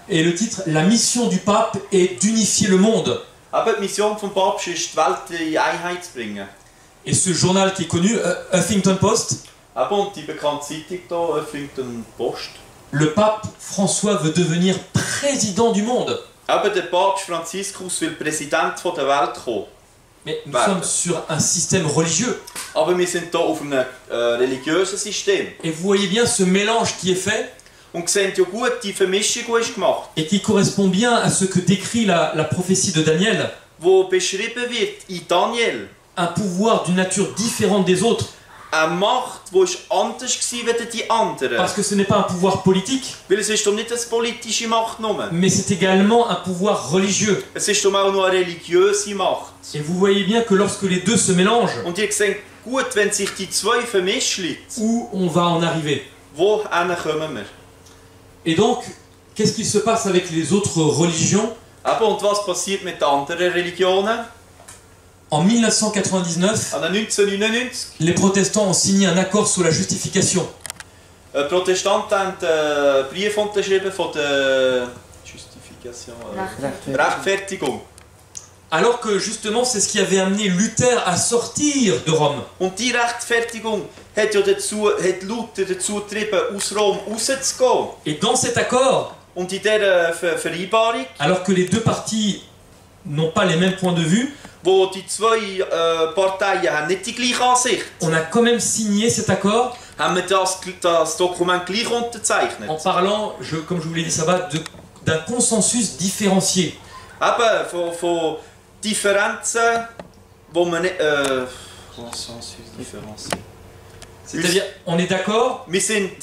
et le titre « La mission du pape est d'unifier le monde ». Aber die Mission des Papstes ist, die Welt in Einheit zu bringen. Et ce journal qui est connu, Huffington Post, Aber und die bekannte Zeitung hier, Huffington Post. le pape François veut devenir président du monde. Aber der Papst Franziskus will Präsident der Welt kommen. Mais nous sommes sur un système religieux. Aber wir sind hier auf einem religiösen System. Et vous voyez bien ce mélange qui est fait Und sehen ja gut, die Vermischung, die ist gemacht, et qui correspond bien à ce que décrit la prophétie de Daniel. wo beschrieben wird in Daniel. Un pouvoir d'une nature différente des autres. Eine Macht, die anders war als die anderen. Parce que ce n'est pas un pouvoir politique, Weil es ist doch nicht eine politische Macht nur. mais c'est également un pouvoir religieux. Es ist doch auch noch eine religiöse Macht. Et vous voyez bien que lorsque les deux se mélangent, Und ihr seht gut, wenn sich die zwei vermischen, où on va en arriver. wohin kommen wir? Et donc, qu'est-ce qui se passe avec les autres religions? Aber und was passiert mit den anderen Religionen? En 1999, An 1999, les protestants ont signé un accord sur la justification. die Protestanten haben einen Brief unterschrieben von der Justification, Rechtfertigung. Alors que justement, c'est ce qui avait amené Luther à sortir de Rome. Und die Rechtfertigung hat ja Luther dazu getrieben, aus Rom rauszugehen. Et dans cet accord, Und in dieser Vereinbarung, alors que les deux parties n'ont pas les mêmes points de vue, wo die zwei Parteien haben nicht die gleiche Ansicht, on a quand même signé cet accord haben wir das Dokument gleich unterzeichnet. en parlant, comme je vous l'ai dit, ça va d'un consensus différencié. Eben von Differenzen, wo man nicht... Consensus différencié. C'est-à-dire, on est d'accord, Wir sind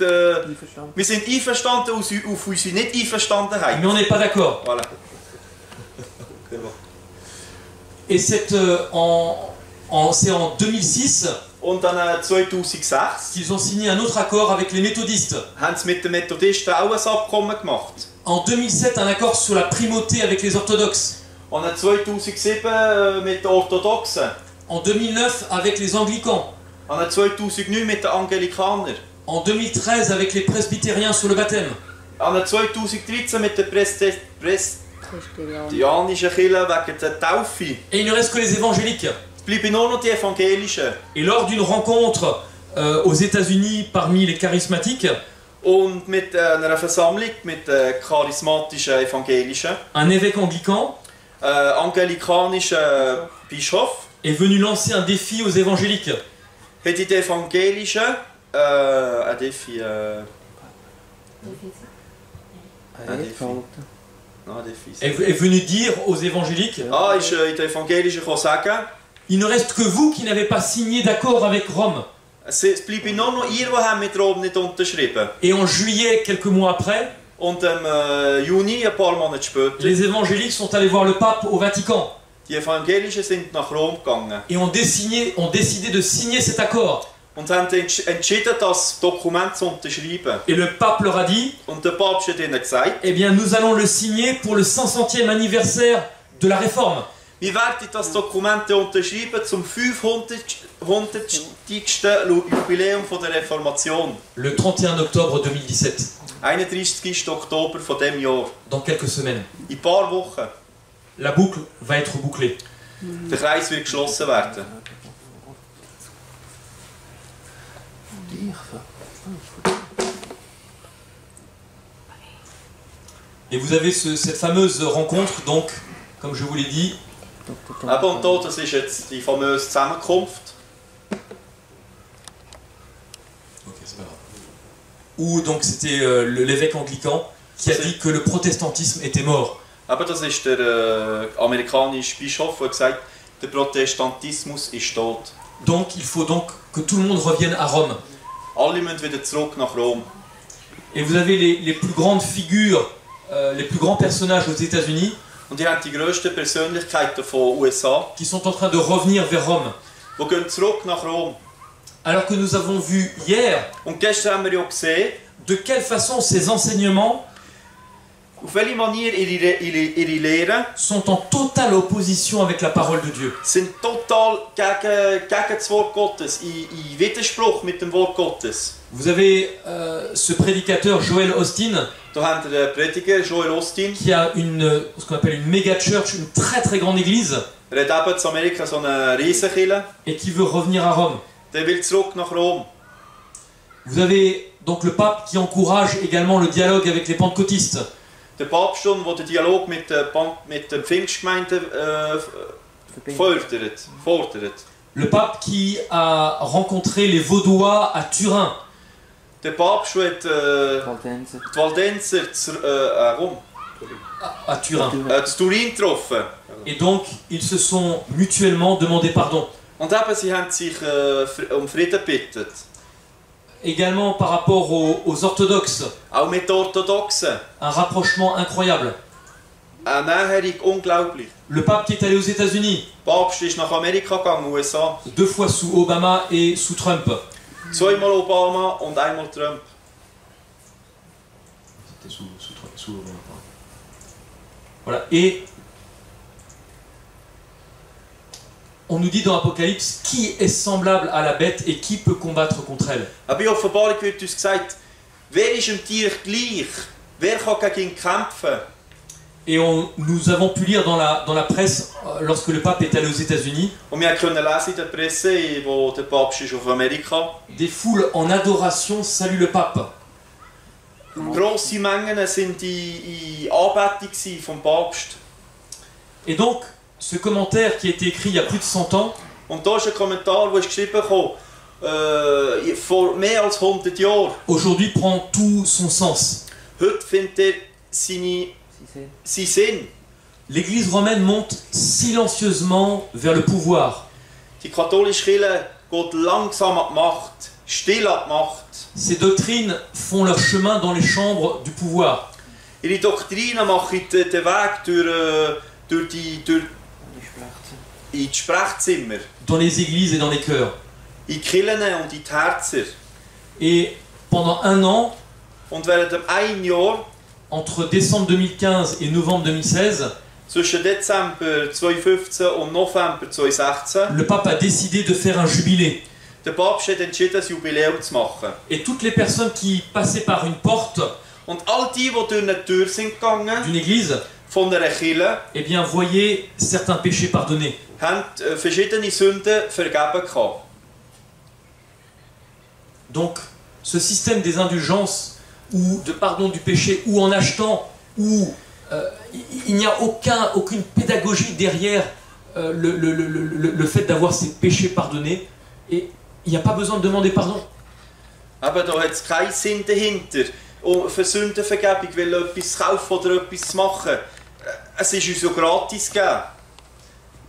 einverstanden auf unsere Nicht-Einverstandenheit. mais on n'est pas d'accord. Voilà. Et c'est c'est en 2006 Und dann 2006 qu'ils ont signé un autre accord avec les méthodistes. haben sie mit den Methodisten auch ein Abkommen gemacht. En 2007, un accord sur la primauté avec les orthodoxes. Und dann 2007 mit den Orthodoxen. En 2009, avec les anglicans. Und dann 2009 mit den Anglikanern. En 2013, avec les presbytériens sur le baptême. Und dann 2013 mit den Presbyterianischen Kirchen wegen der Taufe. Et il ne reste que les évangéliques. Es bleiben nur noch die Evangelischen. Et lors d'une rencontre aux États-Unis parmi les charismatiques, Und mit einer Versammlung mit charismatischen Evangelischen, un évêque anglican anglikanischen Bischof, est venu lancer un défi aux évangéliques. hat die Evangelischen ein Defi. Est venu dire aux évangéliques, Ist in der Evangelischen sagen, il ne reste que vous qui n'avez pas signé d'accord avec Rome. es bleiben nur noch ihr, die mit Rom nicht unterschrieben. Et en juillet, quelques mois après, Und im Juni, ein paar Monate später, les évangéliques sont allés voir le pape au Vatican die Evangelischen sind nach Rom gegangen et ont décidé de signer cet accord. und haben entschieden, das Dokument zu unterschreiben. Et le pape leur a dit, Und der Papst hat ihnen gesagt, eh bien nous allons le signer pour le 500e anniversaire de la Réforme. wir werden das Dokument unterschreiben zum 500. Jubiläum von der Reformation. Le 31 octobre 2017, 31. Oktober von dem Jahr. dans quelques semaines. In ein paar Wochen. La boucle va être bouclée. Der Kreis wird geschlossen werden. Et vous avez cette fameuse rencontre, donc, comme je vous l'ai dit, Eben und da, das ist jetzt die famöse Zusammenkunft, où donc c'était l'évêque anglican qui a dit que le protestantisme était mort. eben das ist der amerikanische Bischof, der gesagt hat, der Protestantismus ist tot. Donc il faut donc que tout le monde revienne à Rome. Alle müssen wieder zurück nach Rom. Et vous avez les plus grandes figures, les plus grands personnages aux États-Unis Und die haben die grössten Persönlichkeiten von USA, qui sont en train de revenir vers Rome. die gehen zurück nach Rom. Alors que nous avons vu hier Und gestern haben wir ja gesehen, de quelle façon ces enseignements auf welche Manier ihre Lehren sont en totale opposition avec la parole de Dieu. sind total gegen das Wort Gottes, in Widerspruch mit dem Wort Gottes. Vous avez ce prédicateur Joel Osteen Da haben wir den Prediger Joel Osteen. qui a ce qu'on appelle une méga church, une très très grande église, Er hat eben in Amerika so eine Riesenkirche. et qui veut revenir à Rome. Der will zurück nach Rom. Vous avez donc le pape qui encourage également le dialogue avec les pentecôtistes. Der Papst, der den Dialog mit der Pfingstgemeinde fordert. Le pape qui a rencontré les Vaudois à Turin. Der Papst, der Valdenser. die Waldenser À Turin. zu Turin getroffen. Et donc, ils se sont mutuellement demandé pardon. Und eben, sie haben sich Frieden gebeten. Également par rapport aux orthodoxes, Auch mit den Orthodoxen. un rapprochement incroyable. Eine Näherung unglaublich. Le pape qui est allé aux États-Unis, Der Papst ist nach Amerika gegangen, USA. 2 fois sous Obama et sous Trump. Zweimal Obama und einmal Trump. C'était sous Obama. Voilà. Et on nous dit dans Apocalypse qui est semblable à la bête et qui peut combattre contre elle. Aber in Offenbarung wird uns gesagt, wer ist dem Tier gleich? Wer kann gegen ihn kämpfen? Et nous avons pu lire dans la presse, lorsque le pape est allé aux États-Unis, Und wir können lesen in der Presse, wo der Papst ist auf Amerika. des foules en adoration saluent le pape. Grosse Mengen sind in Anbetung vom Papst. Et donc, ce commentaire qui a été écrit il y a plus de 100 ans, Und da ist ein Kommentar, der ist geschrieben ist, vor mehr als 100 Jahren. aujourd'hui prend tout son sens. Heute findet er seinen Sinn. L'Église romaine monte silencieusement vers le pouvoir. Die katholische Kirche geht langsam an die Macht, still an die Macht. Ces doctrines font leur chemin dans les chambres du pouvoir. Ihre Doktrinen machen den Weg durch die in die Sprechzimmer, Dans les églises et dans les chœurs. in die Kirchen und in die Herzen. Et pendant un an, Und während einem Jahr, entre décembre 2015 et novembre 2016, zwischen Dezember 2015 und November 2016, le pape a décidé de faire un jubilé. der Papst hat entschieden, ein Jubiläum zu machen. Et toutes les personnes qui passaient par une porte Und all die durch eine Tür sind gegangen, d'une église, von einer Kirche, eh bien, voyaient certains péchés pardonnés. haben verschiedene Sünden vergeben gehabt. Donc, ce système des indulgences, ou de pardon du péché, ou en achetant, où il n'y a aucune pédagogie derrière le fait d'avoir ces péchés pardonnés, et il n'y a pas besoin de demander pardon. Aber da hat es keinen Sinn dahinter, für Sündenvergebung, weil etwas kaufen oder etwas zu machen. Es ist uns ja gratis gegeben.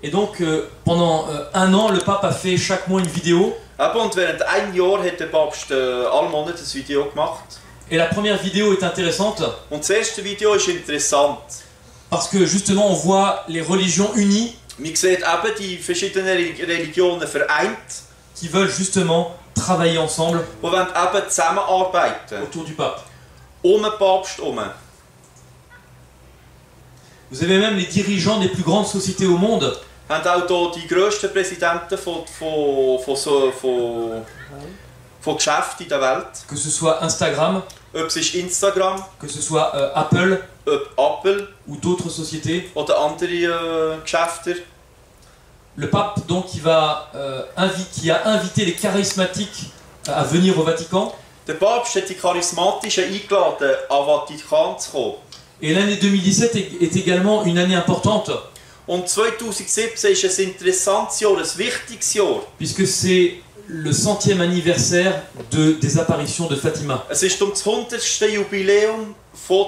Et donc, pendant un an, le pape a fait chaque mois une vidéo. Eben, und während einem Jahr hat der Papst alle Monate ein Video gemacht. Et la première vidéo est intéressante Und das erste Video ist interessant. parce que justement on voit les religions unies Man sieht eben die verschiedenen Religionen vereint, qui veulent justement travailler ensemble die wollen eben zusammenarbeiten. autour du pape. Um den Papst herum. Vous avez même les dirigeants des plus grandes sociétés au monde Haben auch hier die grössten Präsidenten von Geschäften in der Welt. que ce soit Instagram, Ob es ist Instagram, que ce soit Apple ob Apple ou d'autres sociétés. oder andere Geschäfte. Le pape donc qui a invité les charismatiques à venir au Vatican. Der Papst hat die Charismatischen eingeladen, an Vatikan zu kommen. Et l'année 2017 est également une année importante Und 2017 ist ein interessantes Jahr, ein wichtiges Jahr. puisque c'est le 100e anniversaire des apparitions de Fatima. Es ist das 100. Jubiläum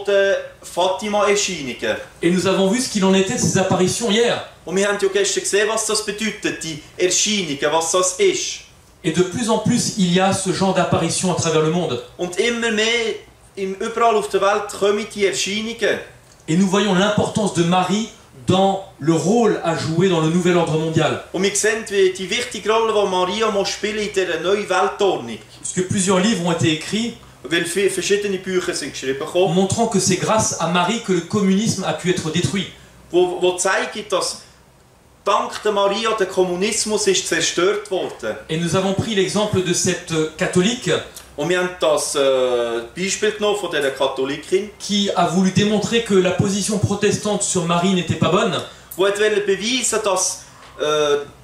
der Fatima-Erscheinungen. Et nous avons vu ce qu'il en était de ces apparitions hier. Und wir haben ja gestern gesehen, was das bedeutet, die Erscheinungen, was das ist. Et de plus en plus, il y a ce genre d'apparitions à travers le monde. Und immer mehr, überall auf der Welt kommen die Erscheinungen. Et nous voyons l'importance de Marie dans le rôle à jouer dans le nouvel ordre mondial. Und wir sehen die wichtige Rolle, die Maria spielen in dieser neuen Weltordnung. Puisque plusieurs livres ont été écrits Weil verschiedene Bücher sind geschrieben gekommen, montrant que c'est grâce à Marie que le communisme a pu être détruit. wo zeigen, dass dank der Maria der Kommunismus ist zerstört worden. Et nous avons pris l'exemple de cette catholique Und wir haben das Beispiel genommen von dieser Katholikin, qui a voulu démontrer que la position protestante sur Marie n'était pas bonne, die wollte beweisen, dass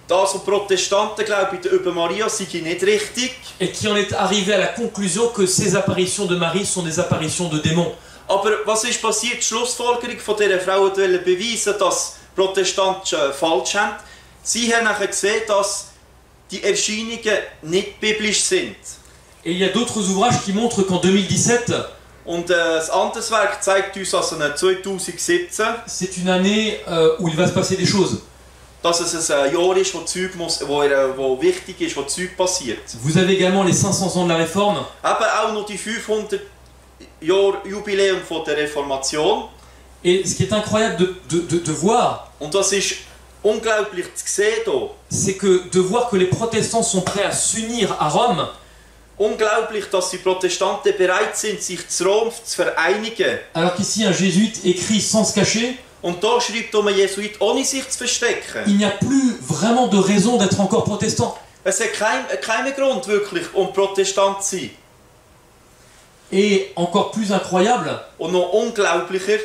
das, was Protestanten glauben über Maria, sei nicht richtig. et qui en est arrivée à la conclusion que ces apparitions de Marie sont des apparitions de démons. Aber was ist passiert? Die Schlussfolgerung von dieser Frau wollte beweisen, dass Protestanten falsch haben. Sie haben nachher gesehen, dass die Erscheinungen nicht biblisch sind. Et il y a d'autres ouvrages qui montrent qu'en 2017, Und das andere Werk zeigt uns, dass in 2017, c'est une année où il va se passer des choses. dass es ein Jahr ist, wo wichtig ist, wo Zeug passiert. Vous avez également les 500 ans de la Réforme, Eben auch noch die 500 Jahre Jubiläum von der Reformation. et ce qui est incroyable de voir, Und das ist unglaublich zu sehen hier. c'est que de voir que les protestants sont prêts à s'unir à Rome, Unglaublich, dass die Protestanten bereit sind, sich zu Rom zu vereinigen. alors qu'ici un jésuite écrit sans se cacher, Und da schreibt ein Jesuit, ohne sich zu verstecken. il n'y a plus vraiment de raison d'être encore protestant. Es hat keinen Grund, wirklich, Protestant zu sein. Et encore plus incroyable, Und noch unglaublicher,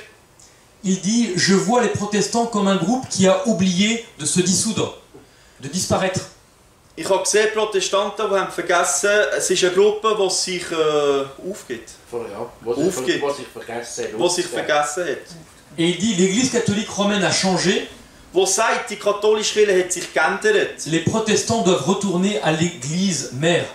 il dit « Je vois les protestants comme un groupe qui a oublié de se dissoudre, de disparaître. ich habe gesehen, Protestanten, die haben vergessen, es ist eine Gruppe, die sich aufgibt, Aufgibt. Was ich vergessen habe. die sich vergessen hat. » Et il dit « L'Église catholique romaine a changé, Wo sagt, die katholische Kirche hat sich geändert. les protestants doivent retourner à l'Église mère.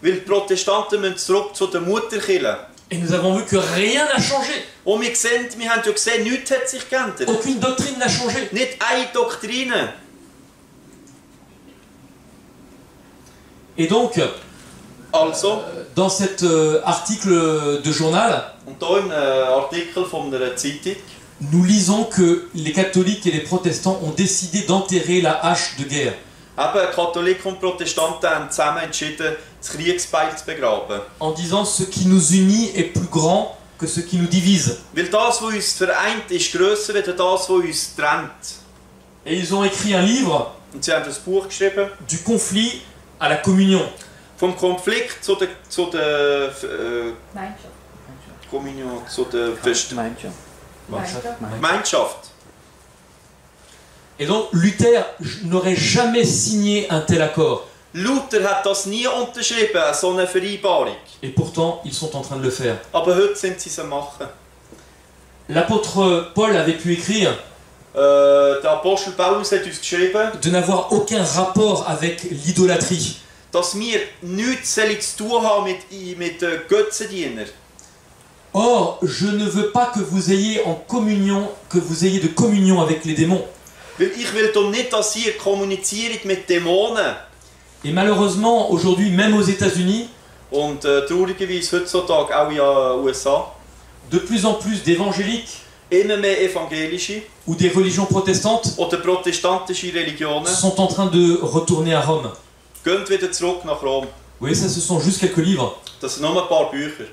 Weil die Protestanten müssen zurück zu der Mutterkirche. Et nous avons vu que rien n'a changé, Und wir haben ja gesehen, nichts hat sich geändert. aucune doctrine n'a changé. Nicht eine Doktrine. Et donc, Also, dans cet article de journal, und hier im Artikel von einer Zeitung, nous lisons que les catholiques et les protestants ont décidé d'enterrer la hache de guerre. eben Katholiken und Protestanten haben zusammen entschieden, das Kriegsbeil zu begraben. En disant ce qui nous unit est plus grand que ce qui nous divise. Weil das, was uns vereint, ist grösser als das, was uns trennt. Et ils ont écrit un livre Und sie haben ein Buch geschrieben, du conflit à la communion. vom Konflikt zu der Kommunion, zu der Gemeinschaft. Et donc Luther n'aurait jamais signé un tel accord. Luther hat das nie unterschrieben, so eine Vereinbarung. Et pourtant, ils sont en train de le faire. Aber heute sind sie es am machen. L'apôtre Paul avait pu écrire Der Apostel Paulus hat uns geschrieben, de n'avoir aucun rapport avec l'idolâtrie. dass wir nichts zu tun haben mit Götzendienern. Or, je ne veux pas que vous ayez de communion avec les démons. Weil ich will doch nicht, dass ihr kommuniziert mit Dämonen. Et malheureusement, aujourd'hui, même aux États-Unis, Und traurigerweise heutzutage auch in den USA, de plus en plus d'évangéliques immer mehr evangelische ou des religions protestantes oder protestantische Religionen sont en train de retourner à Rome. gehen wieder zurück nach Rom. Vous voyez, ça, ce sont juste quelques livres. Das sind nur ein paar Bücher.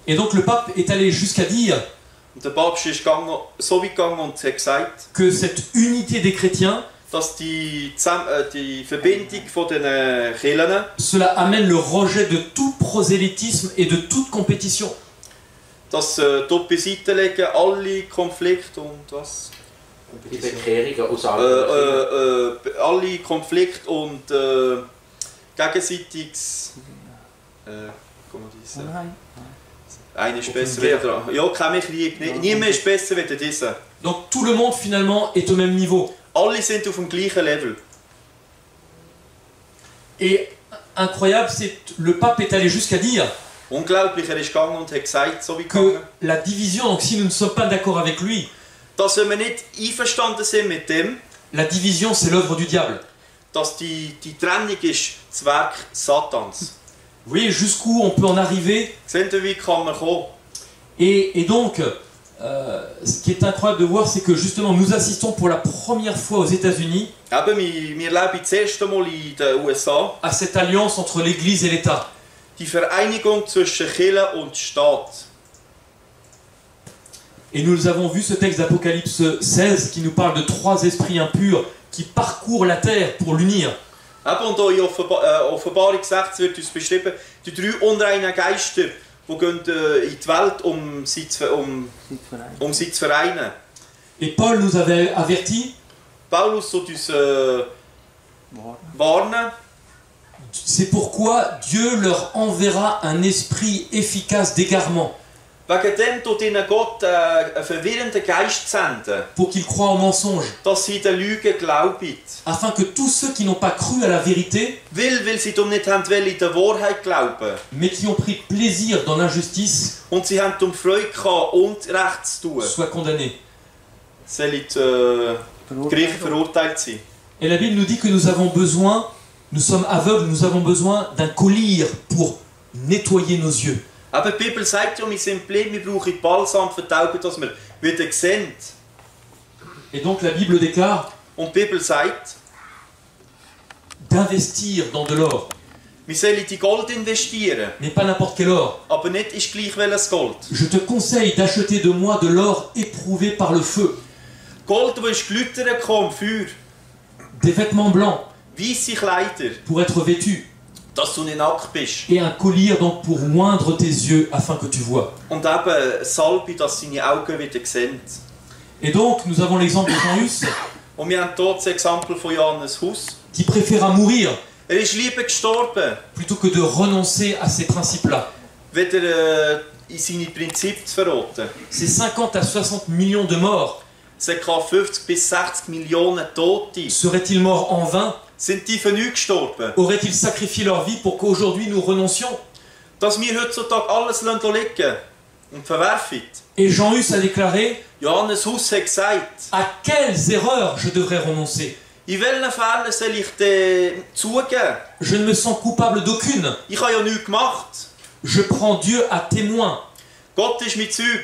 Et donc le pape est allé jusqu'à dire Und der Papst ist so weit gegangen und hat gesagt, que cette unité des chrétiens, dass die Verbindung von den Kirchen, cela amène le rejet de tout prosélytisme et de toute compétition. dass dort beiseite legen alle Konflikte und was? Die Bekehrungen aus anderen Alle Konflikte und gegenseitiges. Einer ist besser wie der andere. Ja, kein Krieg. Niemand ist besser wie dieser. Donc tout le monde finalement est au même niveau. Alle sind auf dem gleichen Level. Et incroyable, c'est le pape est allé jusqu'à dire Unglaublich, er ist gegangen und hat gesagt, so wie que gegangen, la division, donc si nous ne sommes pas d'accord avec lui, dass wenn wir nicht einverstanden sind mit dem, la division c'est l'œuvre du diable. dass die Trennung ist das Werk Satans. Vous voyez jusqu'où on peut en arriver. Seht ihr, wie kann man kommen? Et donc, ce qui est incroyable de voir, c'est que justement nous assistons pour la première fois aux États-Unis Aber wir leben das erste Mal in den USA. à cette alliance entre l'Église et l'État. Die Vereinigung zwischen Kirche und Staat. Et nous avons vu ce texte d'Apocalypse 16 qui nous parle de 3 esprits impurs qui parcourent la terre pour l'unir. Und in Offenbarung 16 wird uns beschrieben, die 3 unreinen Geister, die gehen in die Welt, um sie zu vereinen. Et Paul nous avait averti, Paulus tut uns warnen. c'est pourquoi Dieu leur enverra un esprit efficace d'égarement Wegen dem tut ihnen Gott einen verwirrenden Geist senden, pour qu'ils croient au mensonge, dass sie der Lüge glauben. afin que tous ceux qui n'ont pas cru à la vérité, Weil sie nicht haben in der Wahrheit glauben. mais qui ont pris plaisir dans l'injustice, Und sie haben Freude gehabt, Unrecht zu tun. soient condamnés. Sollen Gericht verurteilt sein. Et la Bible nous dit que nous sommes aveugles, nous avons besoin d'un collyre pour nettoyer nos yeux. Aber die Bibel sagt ja, wir sind blind, wir brauchen Balsam für die Augen, dass wir wieder sehen. Et donc la Bible déclare Und die Bibel sagt, d'investir dans de l'or, wir sollen in Gold investieren. mais pas n'importe quel or. Aber nicht ist gleich welches Gold. Je te conseille d'acheter de moi de l'or éprouvé par le feu, Gold, das ist geläutert vom Feuer. des vêtements blancs Weisse Kleider, pour être vêtu, dass du nicht nackt bist. et un collyre donc pour oindre tes yeux afin que tu vois. Und eben Salbe, dass deine Augen wieder sehen. Et donc nous avons l'exemple de Jean Hus Und wir haben hier das Exempel von Johannes Hus. qui préféra mourir Ist lieber gestorben, plutôt que de renoncer à ces principes-là. weder in seine Prinzipien zu verraten. Ces 50 à 60 millions de morts, Es hat 50 bis 60 Millionen Tote. seraient-ils morts en vain? Sind die für nichts gestorben? Auraient-ils sacrifié leur vie pour qu'aujourd'hui nous renoncions? Dass wir heutzutage alles liegen und verwerfen. Et Jean Hus a déclaré: Johannes Hus hat gesagt, à quelles erreurs je devrais renoncer? in welchen Fällen soll ich denn zugeben? Je ne me sens coupable d'aucune. Ich habe ja nichts gemacht. Je prends Dieu à témoin Gott ist mein Zeug.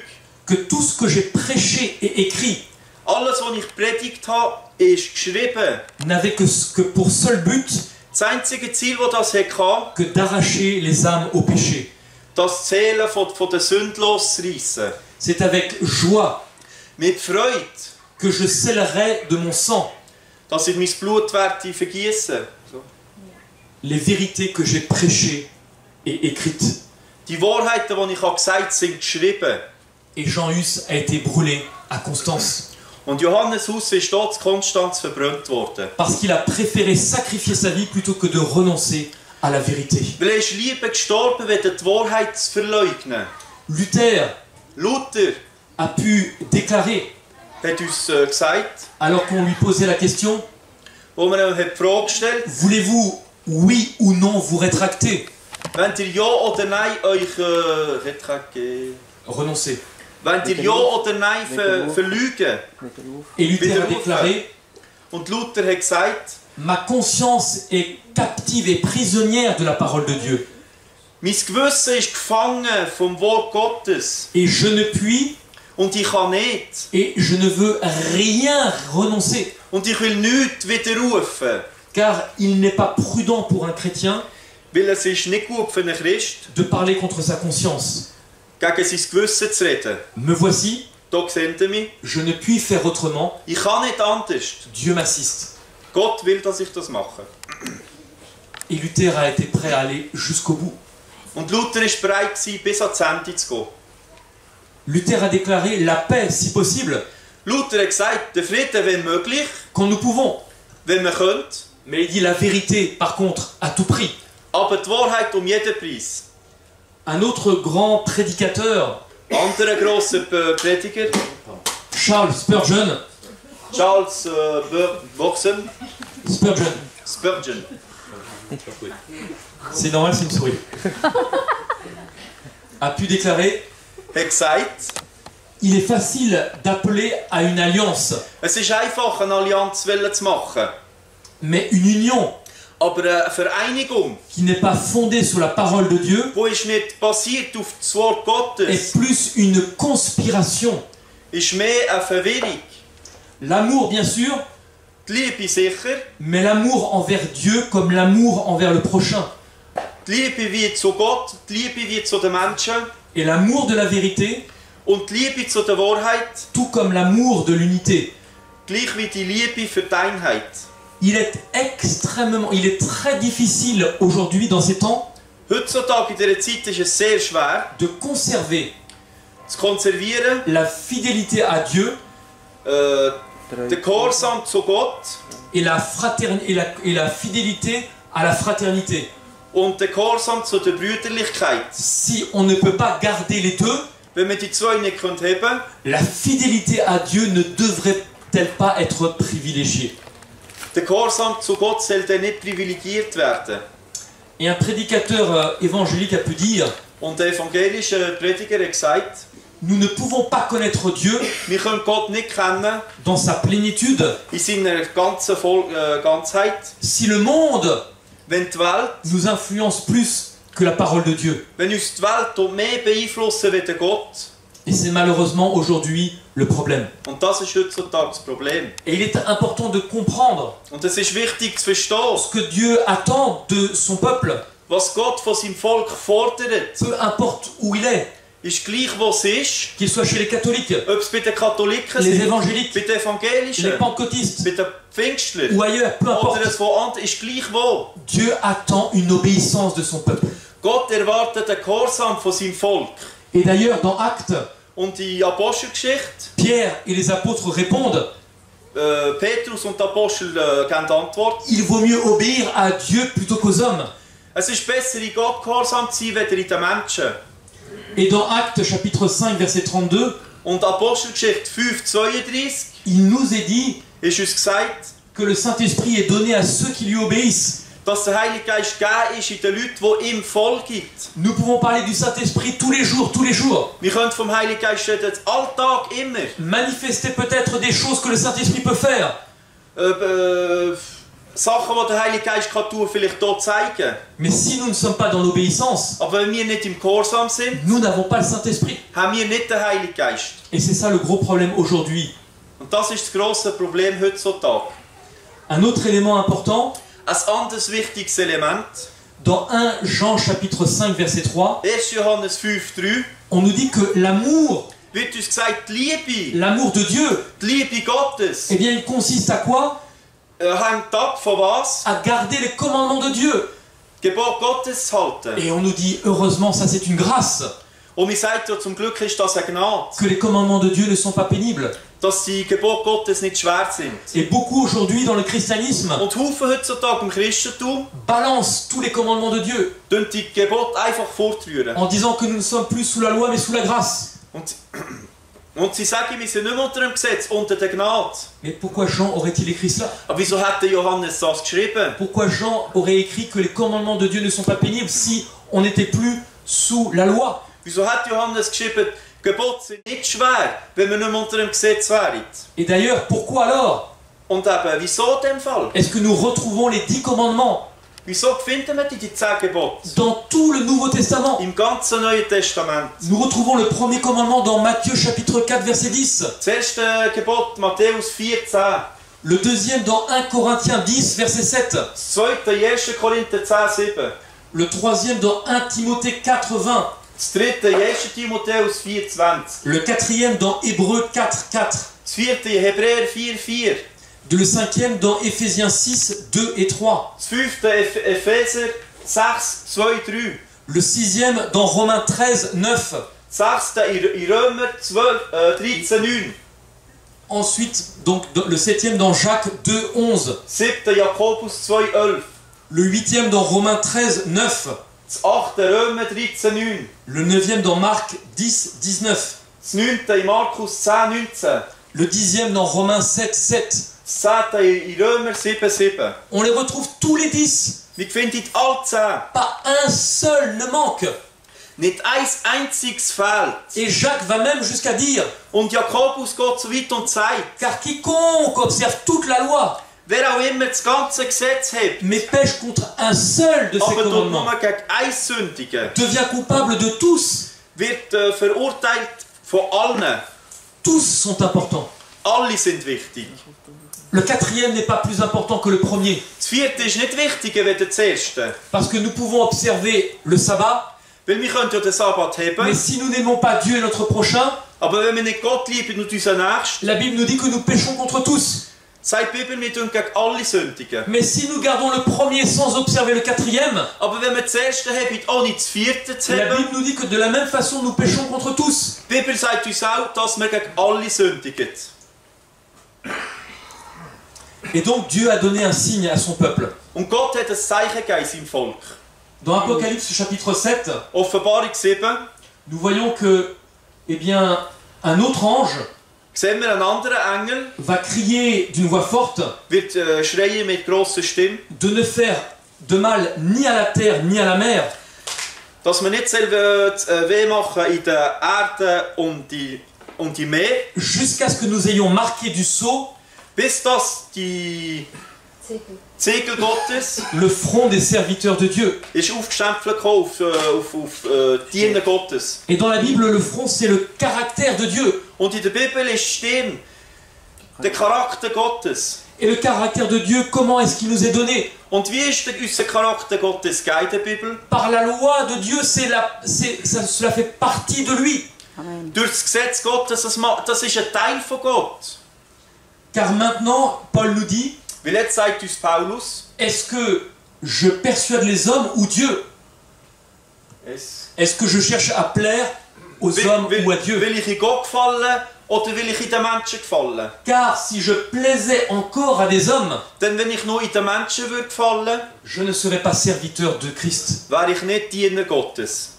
que tout ce que j'ai prêché et écrit Alles, was ich predigt habe, ist geschrieben. n'avait que pour seul but Das einzige Ziel, das das hatte, que d'arracher les âmes au péché. das Zählen von der Sünde loszureissen. C'est avec joie Mit Freude, que je scellerai de mon sang dass ich mein Blut werde vergießen. les vérités que j'ai prêchées et écrites. Die Wahrheiten, die ich gesagt habe, sind geschrieben. Et Jean Hus a été brûlé à Constance Und Johannes Hus ist dort in Konstanz verbrannt worden. parce qu'il a préféré sacrifier sa vie plutôt que de renoncer à la vérité. Weil er ist lieber gestorben, als die Wahrheit zu verleugnen. Luther Luther a pu déclarer, hat uns gesagt, alors qu'on lui posait la question, wo man ihm die Frage gestellt, voulez-vous oui ou non vous rétracter? wenn ihr ja oder nein euch Renoncer. wenn ihr ja oder nein verlügen. Et Luther a déclaré, Und Luther hat gesagt, ma conscience est captive et prisonnière de la parole de Dieu. mein Gewissen ist gefangen vom Wort Gottes. Et je ne puis Und ich kann nicht. et je ne veux rien renoncer. Und ich will nichts widerrufen. Car il n'est pas prudent pour un chrétien Weil es ist nicht gut für einen Christ, de parler contre sa conscience. gegen sein Gewissen zu reden. Me voici, Da seht ihr mich. je ne puis faire autrement. Ich kann nicht anders. Dieu m'assiste. Gott will, dass ich das mache. Et Luther a été prêt à aller jusqu'au bout. Und Luther war bereit, bis ans Ende zu gehen. Luther a déclaré la paix, si possible, Luther hat gesagt, der Frieden, wenn möglich, quand nous pouvons. wenn man könnte, Mais il dit la vérité, par contre, à tout prix. aber die Wahrheit jeden Preis. Un autre grand prédicateur, Anderer grosser Prediger, Charles Spurgeon, Charles Boxen, Spurgeon, c'est normal, c'est une souris, a pu déclarer: hat gesagt, il est facile d'appeler à une alliance, es ist einfach, eine Allianz zu machen. mais une union Aber eine Vereinigung, qui n'est pas fondée sur la parole de Dieu die ist nicht basiert auf das Wort est Gottes, plus une conspiration ist mehr eine Verwirrung. L'amour, bien sûr, Die Liebe sicher. mais l'amour envers Dieu comme l'amour envers le prochain. Die Liebe wie zu Gott, die Liebe wie zu den Menschen. Et l'amour de la vérité, Und die Liebe zu der Wahrheit, tout comme l'amour de l'unité. gleich wie die Liebe für die Einheit. Il est très difficile aujourd'hui dans ces temps Heutzutage in dieser Zeit ist es sehr schwer, de conserver zu konservieren, la fidélité à Dieu den Gehorsam zu Gott et la fidélité à la fraternité. und den Gehorsam zu der Brüderlichkeit. Si on ne peut pas garder les deux, Wenn wir die zwei nicht haben können, la fidélité à Dieu ne devrait-elle pas être privilégiée? der Gehorsam zu Gott soll dann nicht privilegiert werden. Et un prédicateur évangélique a pu dire, Und der evangelische Prediger hat gesagt, nous ne pouvons pas connaître Dieu wir können Gott nicht kennen dans sa plénitude in seiner ganzen Ganzheit, si le monde wenn die Welt, nous influence plus que la parole de Dieu. wenn uns die Welt mehr beeinflussen wie der Gott. Et c'est malheureusement aujourd'hui le problème. Und das ist heutzutage das Problem. Et il est important de comprendre Und es ist wichtig zu verstehen, ce que Dieu attend de son peuple, was Gott von seinem Volk fordert. peu importe où il est, Ist gleich, wo es ist, qu'il soit chez les catholiques, ob es bei den Katholiken les sind, évangéliques, bei den les Evangelischen, pentecôtistes bei den Pfingstlern ou ailleurs, peu oder importe. es woanders, ist gleich wo. Dieu attend une obéissance de son peuple. Gott erwartet den Gehorsam von seinem Volk. Et d'ailleurs, dans Actes, Und die Apostelgeschichte, Pierre et les apôtres répondent, Petrus und die Apostel geben die Antwort. il vaut mieux obéir à Dieu plutôt qu'aux hommes. Es ist besser, in Gott gehorsam zu sein, weder in den Menschen. Et dans Actes chapitre 5 verset 32, Und Apostelgeschichte 5,32 il nous est dit ist uns gesagt, que le Saint-Esprit est donné à ceux qui lui obéissent. dass der Heilige Geist gegeben ist in den Leuten, die ihm folgen. Nous pouvons parler du Saint-Esprit tous les jours, tous les jours. Wir können vom Heiligen Geist reden, Alltag, immer. Manifester peut-être des choses que le Saint-Esprit peut faire. Sachen, die der Heilige Geist kann tun, vielleicht hier zeigen. Mais si nous ne sommes pas dans l'obéissance, Aber wenn wir nicht im Gehorsam sind, nous n'avons pas le Saint-Esprit. haben wir nicht den Heiligen Geist. Et c'est ça le gros problème aujourd'hui. Und das ist das grosse Problem heutzutage. Un autre élément important, Ein anderes wichtiges Element, dans 1 Jean chapitre 5 verset 3, 1. Johannes 5,3, on nous dit que l'amour, wird uns gesagt, die Liebe, l'amour de Dieu, die Liebe Gottes, eh bien il consiste à quoi? hängt ab von was? À garder les commandements de Dieu. Gebot Gottes zu halten. Et on nous dit, heureusement, ça c'est une grâce, Und mir sagt ja, zum Glück ist das eine Gnade, que les commandements de Dieu ne sont pas pénibles. dass die Gebote Gottes nicht schwer sind. Et beaucoup aujourd'hui dans le christianisme Und Haufen heutzutage im Christentum balancent tous les commandements de Dieu tun die Gebote einfach fortrühren. en disant que nous ne sommes plus sous la loi mais sous la grâce. Und sie sagen, wir sind nicht mehr unter dem Gesetz, unter der Gnade. Mais pourquoi Jean aurait-il écrit cela? Aber wieso hat der Johannes das geschrieben? Pourquoi Jean aurait écrit que les commandements de Dieu ne sont pas pénibles si on n'était plus sous la loi? Wieso hat Johannes geschrieben, Gebote sind nicht schwer, wenn wir nicht mehr unter dem Gesetz wären? Et d'ailleurs, pourquoi alors Und eben, wieso in dem Fall? est-ce que nous retrouvons les 10 commandements Wieso finden wir die 10 Gebote? dans tout le Nouveau Testament? Im ganzen Neuen Testament. Nous retrouvons le premier commandement dans Matthieu chapitre 4 verset 10. Das erste Gebot, Matthäus 14. Le deuxième dans 1 Corinthiens 10 verset 7. Das zweite, 1. Korinther 10, 7. Le troisième dans 1 Timothée 4 20. Das dritte, 1. Timotheus 4, 20. Le quatrième dans Hébreux 4 4. Das vierte, Hebräer 4, 4. Le cinquième dans Éphésiens 6 2 et 3. Das fünfte, Epheser 6, 2, 3. Le sixième dans Romains 13 9. Das sechste, in Römer 13, 9. Ensuite, donc le septième dans Jacques 2 11. Siebte, Jakobus 2, 11. Le huitième dans Romains 13 9. Das achte, Römer 13, 9. Le neuvième dans Marc 10 19. Das neunte, in Markus 10, 19. Le dixième dans Romains 7 7. Das zehnte, in Römer 7, 7. On les retrouve tous les 10. Wir finden alle 10. Pas un seul ne manque. Nicht ein einziges fehlt. Et Jacques va même jusqu'à dire, Und Jakobus geht so weit und sagt, car quiconque observe toute la loi, wer auch immer das ganze Gesetz hat, mais pêche contre un seul de ces aber tut commandements, nur gegen ein sündigen, devient coupable de tous. wird verurteilt von allen. tous sont importants. Alle sind wichtig. Le quatrième n'est pas plus important que le premier. Das vierte ist nicht wichtiger als das erste. Parce que nous pouvons observer le sabbat, Weil wir können ja den Sabbat mais haben, si nous n'aimons pas Dieu et notre prochain, aber wenn wir nicht Gott lieben und unseren Nächsten, la Bible nous dit que nous péchons contre tous. sagt die Bibel, wir tun gegen alle sündigen. Mais si nous gardons le premier sans observer le quatrième, Aber wenn wir das erste haben, ohne das vierte zu la haben, Bible nous dit que de la même façon nous péchons contre tous. die Bibel sagt uns auch, dass wir gegen alle sündigen. Et donc Dieu a donné un signe à son peuple. Und Gott hat ein Zeichen gegeben seinem Volk. Dans Apocalypse chapitre 7, Offenbarung 7, nous voyons que, eh bien, un autre ange sehen wir einen anderen Engel, va crier d'une voix forte wird schreien mit grosser Stimme, de ne faire de mal ni à la terre ni à la mer, dass man nicht selber weh machen in der Erde und die Meer, jusqu'à ce que nous ayons marqué du sceau bis dass die Zegel Gottes le front des serviteurs de Dieu. ist aufgestempelt auf Diener Gottes. Et dans la Bible, le front, c'est le caractère de Dieu. Und in der Bibel ist Stirn der Charakter Gottes. Et le caractère de Dieu, comment est-ce qu'il nous est donné? Und wie ist unser Charakter Gottes gegeben in der Bibel? Par la loi de Dieu, cela fait partie de lui. Amen. Durch das Gesetz Gottes, das ist ein Teil von Gott. Car maintenant, Paul nous dit, Weil jetzt sagt uns Paulus, est-ce que je persuade les hommes ou Dieu? Est-ce que je cherche à plaire aux hommes ou à Dieu? will ich in Gott gefallen oder will ich in den Menschen gefallen? Car si je plaisais encore à des hommes, Denn wenn ich nur in den Menschen würde gefallen, je ne serais pas serviteur de Christ. wäre ich nicht Diener Gottes.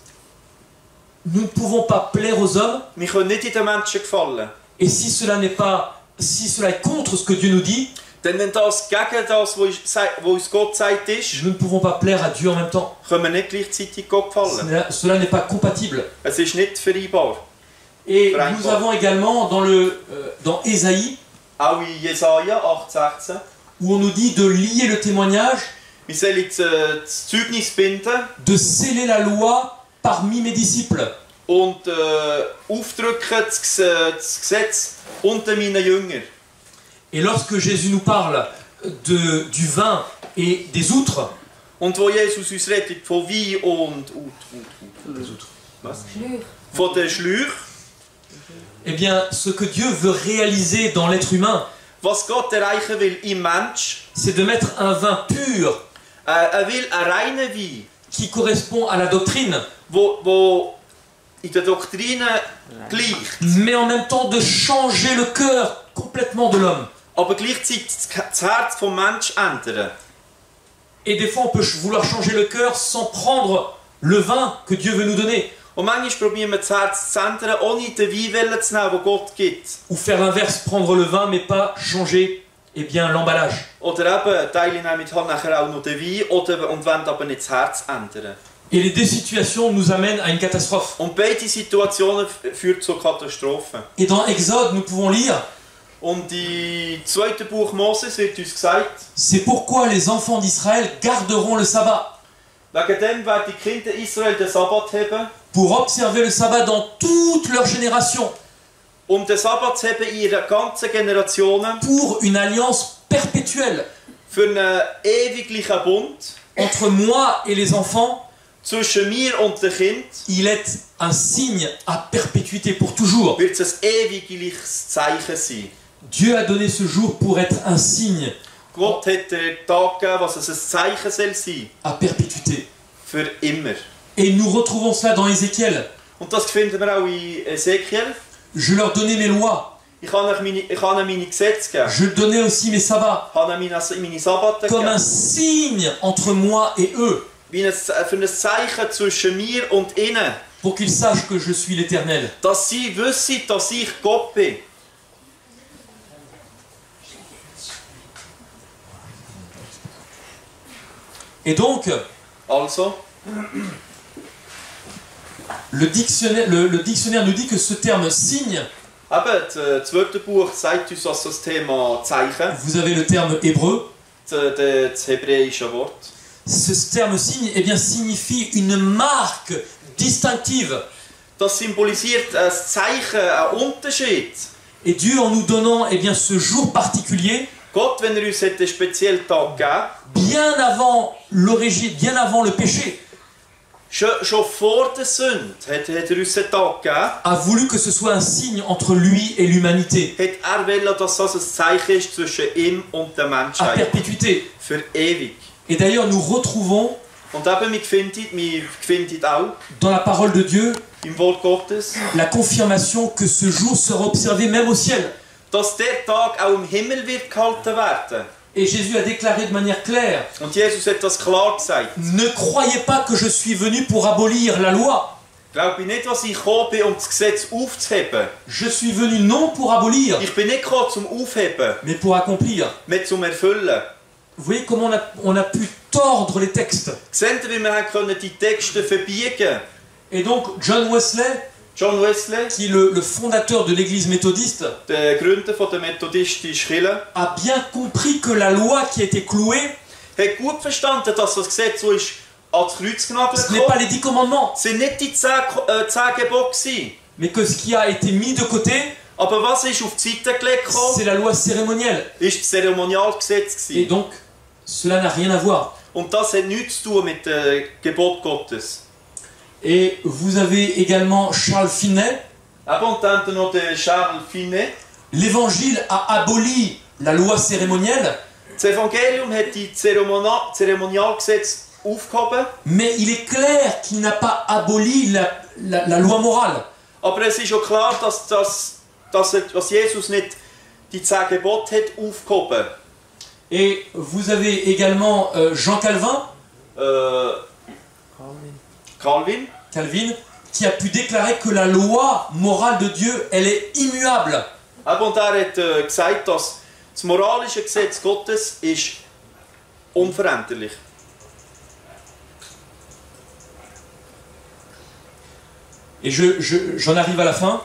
Nous ne pouvons pas plaire aux hommes, Wir können nicht in den Menschen gefallen. et si cela est contre ce que Dieu nous dit, Denn wenn das gegen das, was uns Gott sagt, ist, nous ne pouvons pas plaire à Dieu en même temps. können wir nicht gleichzeitig Gott gefallen. Cela n'est pas compatible. Es ist nicht vereinbar. Et nous avons également dans Ésaïe, Auch in Jesaja 8,16, où on nous dit de lier le témoignage, wir sollen das Zeugnis binden de sceller la loi parmi mes disciples. und aufdrücken das Gesetz unter meinen Jüngern. Et lorsque Jésus nous parle du vin et des outres, Und wo Jesus uns redet von Wein und was? Von den Schläuchen, eh bien, ce que Dieu veut réaliser dans l'être humain, was Gott erreichen will im Mensch, c'est de mettre un vin pur will einen reinen Wein, qui correspond à la doctrine, wo in der Doktrine gleicht, mais en même temps de changer le cœur complètement de l'homme. aber gleichzeitig das Herz vom Menschen ändern. Et des fois, on peut vouloir changer le cœur sans prendre le vin que Dieu veut nous donner. Und manchmal probieren wir das Herz zu ändern, ohne den Wein zu nehmen, den Gott gibt. Ou faire l'inverse, prendre le vin mais pas changer eh bien, l'emballage. Oder eben, Teile nehmen halt nachher auch noch den Wein und wollen aber nicht das Herz ändern. Et les deux situations nous amènent à une catastrophe. Und beide Situationen führen zur Katastrophe. Et dans Exode, nous pouvons lire, Und im 2. Buch Moses wird uns gesagt, c'est pourquoi les enfants d'Israël garderont le sabbat, wegen dem werden die Kinder Israel den Sabbat haben, pour observer le sabbat dans toutes leurs générations, den Sabbat zu haben in ihrer ganzen Generationen, pour une alliance perpétuelle für einen ewiglichen Bund entre moi et les enfants. zwischen mir und dem Kind, Il est un signe à perpétuité pour toujours. wird es ein ewiges Zeichen sein. Dieu a donné ce jour pour être un signe Gott hat den Tag gegeben, was es ein Zeichen soll sein, à perpétuité. für immer. Et nous retrouvons cela dans Ézéchiel. Und das finden wir auch in Ezekiel. Je leur donnais mes lois, Ich kann ihnen meine Gesetze geben. je donnais aussi mes sabbats, Ich kann ihnen meine Sabbaten comme un geben. signe entre moi et eux, Für ein Zeichen zwischen mir und ihnen. pour qu'ils sachent que je suis l'Éternel. Dass sie wissen, dass ich Gott bin. Et donc, Also, le dictionnaire nous dit que ce terme signe, eben, das Wörterbuch sagt uns also das Thema Zeichen, vous avez le terme hébreu, das hebräische Wort. ce terme signe eh bien, signifie une marque distinctive. Das symbolisiert ein Zeichen, einen Unterschied. Et Dieu, en nous donnant eh bien, ce jour particulier, Gott, wenn uns einen speziellen Tag gegeben, bien avant l'origine, bien avant le péché, schon vor der Sünde hat uns einen Tag gegeben, a voulu que ce soit un signe entre lui et l'humanité, hat wollte, dass das ein Zeichen ist zwischen ihm und der à Menschheit. perpétuité. Für ewig. Et d'ailleurs, nous retrouvons Und eben, wir finden auch dans la parole de Dieu im Wort Gottes, la confirmation que ce jour sera observé même au ciel. dass der Tag auch im Himmel wird gehalten werden. Et Jésus a déclaré de manière claire, Und Jesus hat das klar gesagt. ne croyez pas que je suis venu pour abolir la loi. Glaube ich nicht, dass ich gekommen bin, um das Gesetz aufzuheben. Je suis venu non pour abolir, Ich bin nicht gekommen, zum Aufheben, mais pour accomplir. mais zum Erfüllen. Vous voyez comment on a pu tordre les textes. Seht ihr, wie wir können die Texte verbiegen? Et donc John Wesley, John Wesley, qui est le fondateur de l'église méthodiste, der Gründer der methodistischen Kirche, a bien compris que la loi qui a été clouée, hat gut verstanden, dass das Gesetz so ist ans Kreuz genagelt ce n'est pas les 10 commandements, Es sind nicht die 10 Gebote gewesen. mais que ce qui a été mis de côté, Aber was ist auf die Seite gelegt gekommen? c'est la loi cérémonielle. Ist das Zeremonialgesetz Et gewesen. donc, cela n'a rien à voir. Und das hat nichts zu tun mit dem Gebot Gottes. Et vous avez également Charles Finney. Eben, und dann noch der Charles Finney. L'Évangile a aboli la loi cérémonielle, Das Evangelium hat die Zeremonialgesetz aufgehoben. mais il est clair qu'il n'a pas aboli la loi morale. Aber es ist auch klar, dass Jesus nicht die 10 Gebote hat aufgehoben. Et vous avez également Jean Calvin, Calvin, qui a pu déclarer que la loi morale de Dieu, elle est immuable. und er hat gesagt, dass das moralische Gesetz Gottes ist unveränderlich. Et j'en arrive à la fin,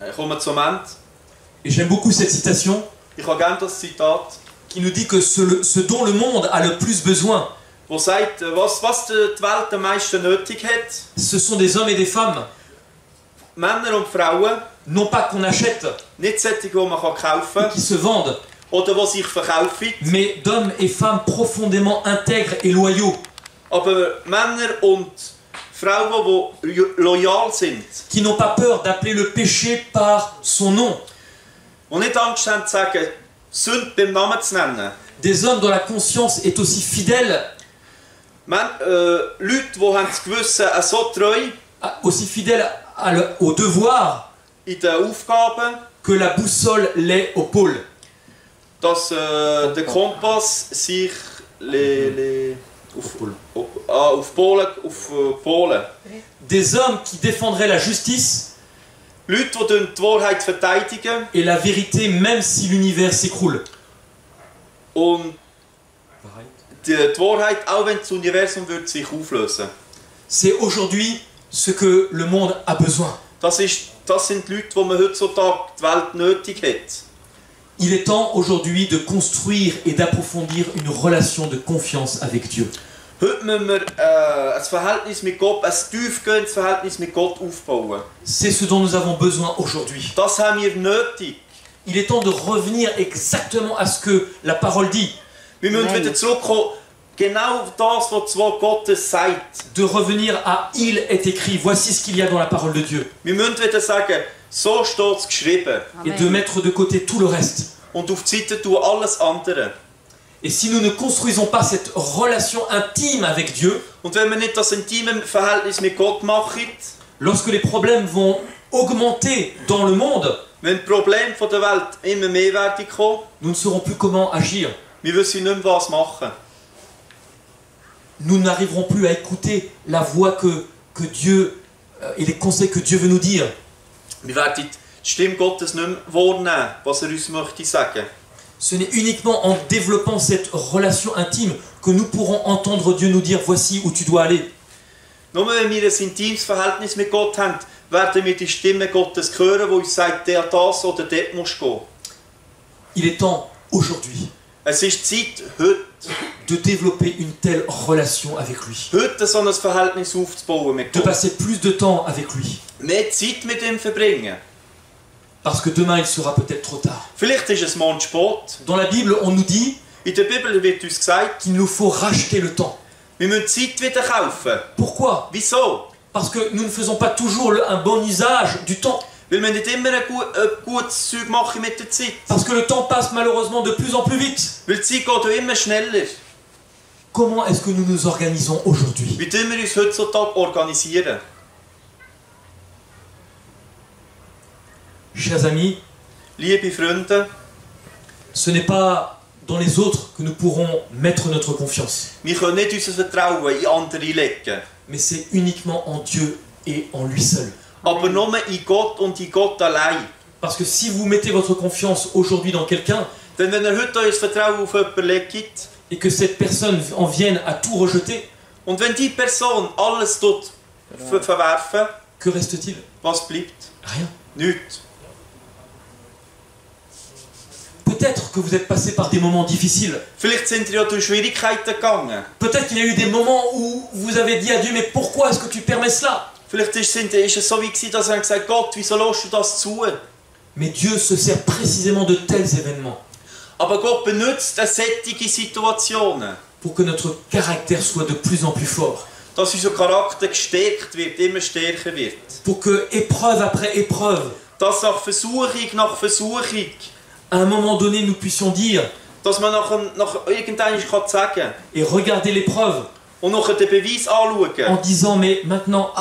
Ich komme zum Ende. et j'aime beaucoup cette citation, Ich habe gerne das Zitat, qui nous dit que ce dont le monde a le plus besoin, wo sagt, was die Welt am meisten nötig hat. ce sont des hommes et des femmes, Männer und Frauen, non pas qu'on achète, nicht solche, die man kaufen kann, qui se vendent, oder die sich verkaufen, mais d'hommes et femmes profondément intègres et loyaux, aber Männer und Frauen, die loyal sind. qui n'ont pas peur d'appeler le péché par son nom, Und nicht Angst haben zu sagen, Sünde beim Namen zu nennen. des hommes dont la conscience est aussi fidèle, Leute, die haben das Gewissen so treu aussi fidèle au devoir in den Aufgaben, que la boussole l'est au pôle. dass der Kompass sich auf Polen. Des hommes qui défendraient la justice Leute, die die Wahrheit verteidigen et la vérité même si l'univers s'écroule. und die Wahrheit, auch wenn das Universum wird sich auflösen. C'est aujourd'hui ce que le monde a besoin. Das sind Leute, die man heutzutage die Welt nötig hat. Il est temps aujourd'hui de construire et d'approfondir une relation de confiance avec Dieu. Heute müssen wir ein Verhältnis mit Gott, ein tiefgehendes Verhältnis mit Gott aufbauen. C'est ce dont nous avons besoin aujourd'hui. Das haben wir nötig. Il est temps de revenir exactement à ce que la parole dit. Wir müssen wieder zurückkommen, genau auf das, was das Wort Gottes sagt. De revenir à il est écrit, voici ce qu'il y a dans la parole de Dieu. Wir müssen wieder sagen, so steht es geschrieben. Et de mettre de côté tout le reste. Und auf die Seite tun alles andere. Et si nous ne construisons pas cette relation intime avec Dieu, Und wenn wir nicht das intime Verhältnis mit Gott machen, lorsque les problèmes vont augmenter dans le monde, wenn die Probleme der Welt immer mehr werden kommen, nous ne saurons plus comment agir. wir wissen nicht mehr, was machen. Nous n'arriverons plus à écouter la voix que Dieu et les conseils que Dieu veut nous dire. Wir werden die Stimme Gottes nicht mehr wahrnehmen, was uns möchte sagen. Ce n'est uniquement en développant cette relation intime que nous pourrons entendre Dieu nous dire voici où tu dois aller. Nur wenn wir ein intimes Verhältnis mit Gott haben, werden wir die Stimme Gottes hören, die uns sagt, der das oder dort musst gehen. Il est temps aujourd'hui Es ist Zeit, heute de développer une telle relation avec lui, so ein Verhältnis aufzubauen mit de Gott. passer plus de temps avec lui. Mehr Zeit mit ihm verbringen. Parce que demain il sera peut-être trop tard. Vielleicht ist es morgen spät. Dans la Bible, on nous dit In der Bibel wird uns gesagt, qu'il nous faut racheter le temps. wir müssen Zeit wieder kaufen. Pourquoi? Wieso? Parce que nous ne faisons pas toujours un bon usage du temps. Weil wir nicht immer ein gutes Zeug machen mit der Zeit. Parce que le temps passe malheureusement de plus en plus vite. Weil die Zeit geht auch immer schneller. Comment est-ce que nous nous organisons aujourd'hui? Wie tun wir uns heutzutage organisieren? Chers amis, Liebe Freunde, ce n'est pas dans les autres que nous pourrons mettre notre confiance. wir können nicht unser Vertrauen in andere legen. Mais c'est uniquement en Dieu et en lui seul. Aber nur in Gott und in Gott allein. Parce que si vous mettez votre confiance aujourd'hui dans quelqu'un Denn wenn ihr heute euer Vertrauen auf jemanden legt, et que cette personne en vienne à tout rejeter, und wenn die Person alles tut, verwerfen, que reste-t-il? was bleibt? Rien. Nichts. Peut-être que vous êtes passé par des moments difficiles. Vielleicht sind ihr ja durch Schwierigkeiten gegangen. Peut-être qu'il y a eu des moments où vous avez dit à Dieu, mais pourquoi est-ce que tu permets cela? Vielleicht ist es so wie gewesen, dass er gesagt hat, Gott, wieso lässt du das zu? Mais Dieu se sert précisément de tels événements Aber Gott benutzt solche Situationen, pour que notre caractère soit de plus en plus fort. dass unser Charakter gestärkt wird, immer stärker wird. Pour que, épreuve après épreuve, Dass nach Versuchung, à un moment donné, nous puissions dire dass man nach irgendwann sagen kann et regarder l'épreuve und nachher den Beweis anschauen. en disant, mais maintenant,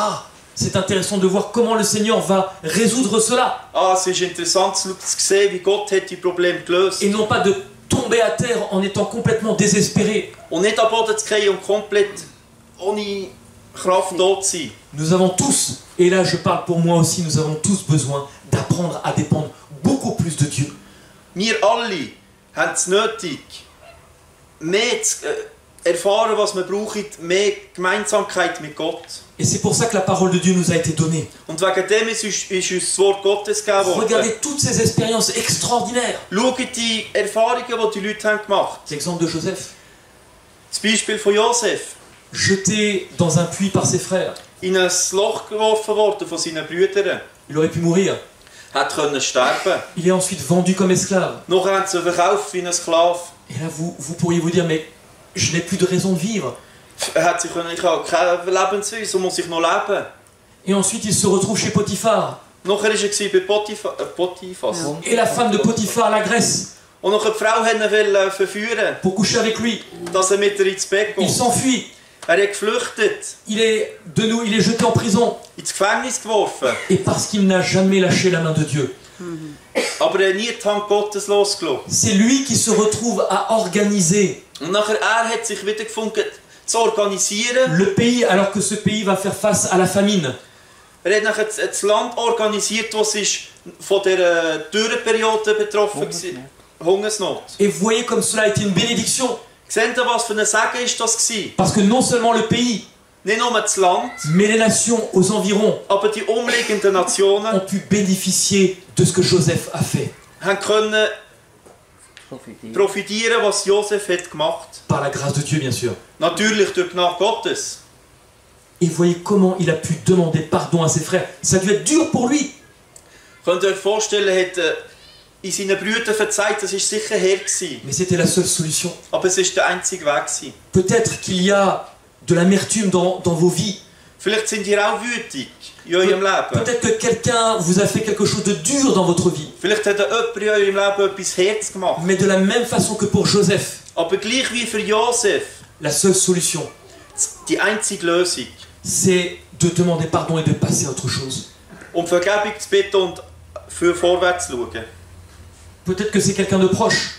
c'est intéressant de voir comment le Seigneur va résoudre cela. Es ist interessant zu sehen, wie Gott hat die Probleme gelöst. Et non pas de tomber à terre en étant complètement désespéré. Und nicht am Boden zu fallen und komplett ohne Kraft da zu sein. Nous avons tous, et là je parle pour moi aussi, nous avons tous besoin d'apprendre à dépendre beaucoup plus de Dieu. Wir alle haben es nötig, mehr zu erfahren, was wir brauchen, mehr Gemeinsamkeit mit Gott. Et c'est pour ça que la parole de Dieu nous a été donnée. Und wegen dem ist uns das Wort Gottes gegeben worden. Regardez toutes ces expériences extraordinaires. Schaut die Erfahrungen, die die Leute haben gemacht haben. L'exemple de Joseph, Das Beispiel von Josef. jeté dans un puits par ses frères. In ein Loch geworfen worden von seinen Brüdern. Il aurait pu mourir. Hat können sterben. Il est ensuite vendu comme esclave. Nachher haben sie ihn verkauft wie ein Sklave. Et là, vous pourriez vous dire, mais je n'ai plus de raison de vivre. Er hat sich können, ich habe keine Lebensweise, so muss ich noch leben. Et ensuite, il se retrouve chez Potiphar. Nachher war er bei Potiphas. Et la femme de Potiphar l'agresse Und nachher die Frau wollte ihn verführen, pour coucher avec lui. dass er mit ihr ins Bett Il geht. s'enfuit. Er hat geflüchtet, Il est jeté en prison. ins Gefängnis geworfen. Et parce qu'il n'a jamais lâché la main de Dieu. Aber er hat nie die Hand Gottes losgelassen. C'est lui qui se retrouve à organiser Und nachher hat sich wieder gefunden, zu organisieren. le pays alors que ce pays va faire face à la famine. Er hat nachher das Land organisiert, das ist von der Dürreperiode betroffen war. Hungersnot. Et vous voyez comme cela a été une bénédiction. Seht ihr, was für ein Segen ist das gewesen? Parce que non seulement le pays, Nicht nur das Land, mais les nations aux environs aber die umliegenden Nationen ont pu bénéficier de ce que Joseph a fait haben können profitieren, was Josef hat gemacht. par la grâce de Dieu, bien sûr. Natürlich durch die Gnade Gottes. Et voyez comment il a pu demander pardon à ses frères. Ça a dû être dur pour lui. Könnt ihr euch vorstellen, er hat in seinen Brüdern verzeiht, das war sicher her gewesen. Mais c'était la seule solution. Aber es war der einzige Weg gewesen. Peut-être qu'il y a de l'amertume dans vos vies. Vielleicht sind ihr auch wütig in eurem Leben. Peut-être que quelqu'un vous a fait quelque chose de dur dans votre vie. Vielleicht hat jemand in eurem Leben etwas Herz gemacht. Mais de la même façon que pour Joseph, Aber gleich wie für Josef, la seule solution, die einzige Lösung, c'est de demander pardon et de passer à autre chose. Vergebung zu bitten und für vorwärts zu schauen. Peut-être que c'est quelqu'un de proche.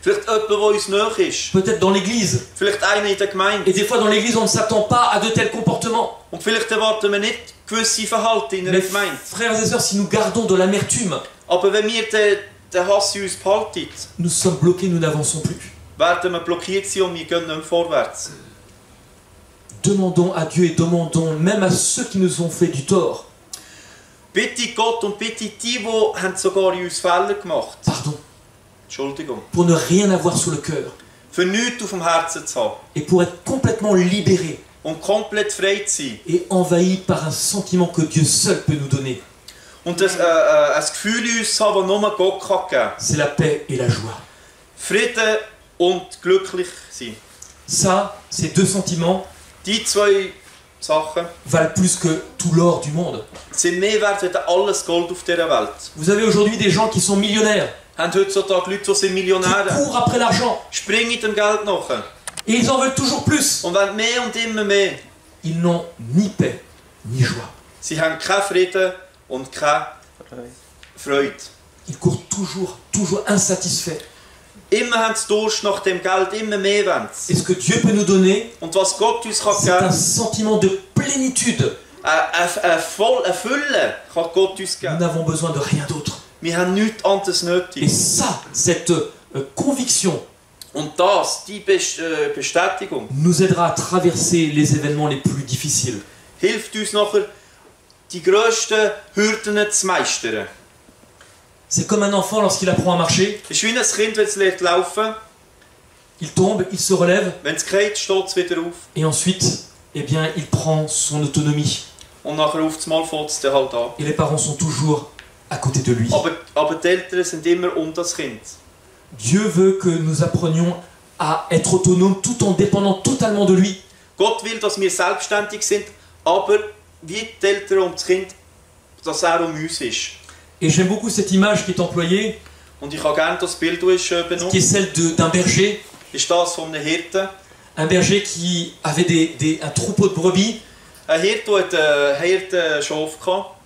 Vielleicht jemand, der uns nahe ist. Peut-être dans l'église. Vielleicht einer in der Gemeinde. Et des fois dans l'église, on ne s'attend pas à de tels comportements. Und vielleicht erwarten wir nicht gewisse Verhalten in einer Mais Gemeinde. frères et sœurs, si nous gardons de l'amertume, Aber wenn wir den Hass in uns behalten, nous sommes bloqués, nous n'avançons plus. werden wir blockiert sein und wir gehen nicht mehr vorwärts. Demandons à Dieu et demandons même à ceux qui nous ont fait du tort. Bitte Gott und bitte die haben sogar in uns Fehler gemacht. Pardon. Entschuldigung. Pour ne rien avoir sur le cœur. Für nichts auf dem Herzen zu haben. Et pour être complètement libéré Und komplett frei zu sein. et envahi par un sentiment que Dieu seul peut nous donner. Und ein Gefühl in uns haben, das nur Gott kann geben. C'est la paix et la joie. Frieden und glücklich sein. Ça, ces deux sentiments Die zwei Sachen valent plus que tout l'or du monde. sind mehr wert als alles Gold auf dieser Welt. Vous avez aujourd'hui des gens qui sont millionnaires, Haben heutzutage Leute, die sind qui Millionäre, courent après l'argent, springen dem Geld nach et ils en veulent toujours plus. und wollen mehr und immer mehr. Ils n'ont ni paix, ni joie. Sie haben keinen Frieden und keine Freude. Ils courent toujours insatisfaits. Immer haben sie Durst nach dem Geld, immer mehr wollen sie. Et ce que Dieu peut nous donner, Und was Gott uns c'est geben un kann, sentiment de plénitude. eine Fülle kann Gott uns Nous geben. n'avons besoin de rien d'autre. Wir haben nichts anderes Et nötig. ça, cette conviction Und das, die Bestätigung, nous aidera à traverser les événements les plus difficiles. hilft uns nachher, die grössten Hürden zu meistern. C'est comme un enfant lorsqu'il apprend à marcher, Es ist wie ein Kind, wenn es lernt laufen. il tombe, il se relève, Wenn es geht, steht es wieder auf. et ensuite, eh bien, il prend son autonomie. Und nachher auf das Mal fängt es dann halt an. Et les parents sont toujours à côté de lui. Aber die Eltern sind immer das Kind. Dieu veut que nous apprenions à être autonomes tout en dépendant totalement de lui. Gott will, dass wir selbstständig sind, aber wie die Eltern und das Kind, dass uns ist. Et j'aime beaucoup cette image qui est employée, Und ich habe gerne das Bild, das ist qui benutzt. est celle d'un berger. Ist das von einem Hirten. Un berger qui avait un troupeau de brebis. Ein Hirte hat einen Hirtenschaf gehabt.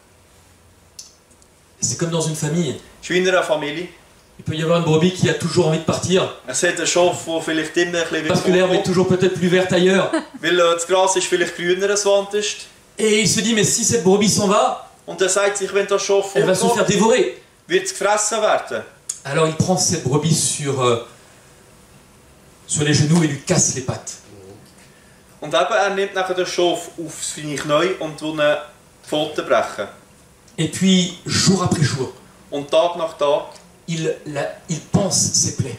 C'est comme dans une famille. Es ist wie in einer Familie. Il peut y avoir une brebis qui a toujours envie de partir, Es hat ein Schaf, das vielleicht immer ein bisschen parce que l'herbe est will, toujours peut-être plus verte ailleurs. weil das Gras ist vielleicht grüner als woanders. Et il se dit, mais si cette brebis s'en va, Und er sagt sich, wenn das Schaf elle va se faire fortgeht, dévorer. wird es gefressen werden. Alors il prend cette brebis sur les genoux et lui casse les pattes. Und eben, er nimmt nachher das Schaf auf seine Knie und will ihn die Pfoten brechen. Et puis, jour après jour, Und Tag nach Tag, il pense ses plaies.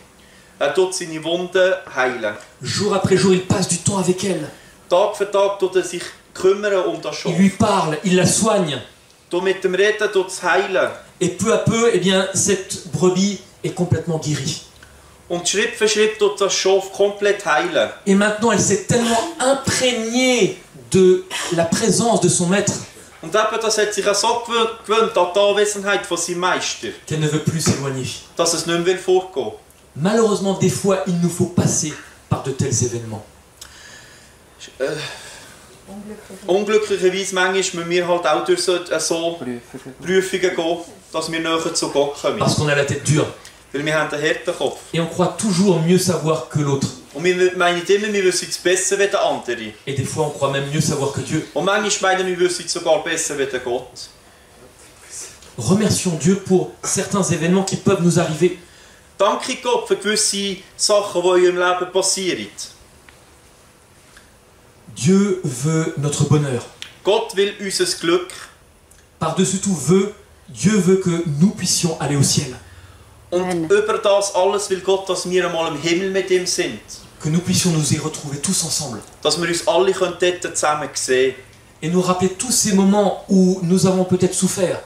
er tut seine Wunden heilen. Jour après jour, il passe du temps avec elle. Tag für Tag tut er sich kümmern um das Schaf. Il lui parle, il la soigne. Du mit dem Reden tut es heilen. Et peu à peu, eh bien, cette brebis est complètement guérie. Und Schritt für Schritt tut das Schaf komplett heilen. Et maintenant, elle s'est tellement imprégnée de la présence de son maître Und eben, das hat sich auch so gewöhnt an die Anwesenheit von seinem Meister, qu'elle ne veut plus s'éloigner. dass es nicht mehr vorgehen. Malheureusement, des fois, il nous faut passer par de tels événements. Unglücklicherweise manchmal müssen wir halt auch durch so Prüfungen gehen, dass wir näher zu Gott kommen. Parce qu'on a la tête dure. Weil wir haben einen harten Kopf. Et on croit toujours mieux savoir que l'autre. Und wir meinen immer, wir wissen es besser als der andere. Et des fois, on croit même mieux savoir que Dieu. Und manchmal meinen wir wissen es sogar besser als der Gott. Remercions Dieu pour certains événements qui peuvent nous arriver. Danke Gott für gewisse Sachen, die in eurem Leben passieren. Dieu veut notre bonheur. Gott will unser Glück. Par-dessus tout, Dieu veut que nous puissions aller au ciel. Und über das alles will Gott, dass wir einmal im Himmel mit ihm sind. Que nous puissions nous y retrouver tous ensemble. Dass wir uns alle dort zusammen sehen. Et nous rappeler tous ces moments où nous avons peut-être souffert.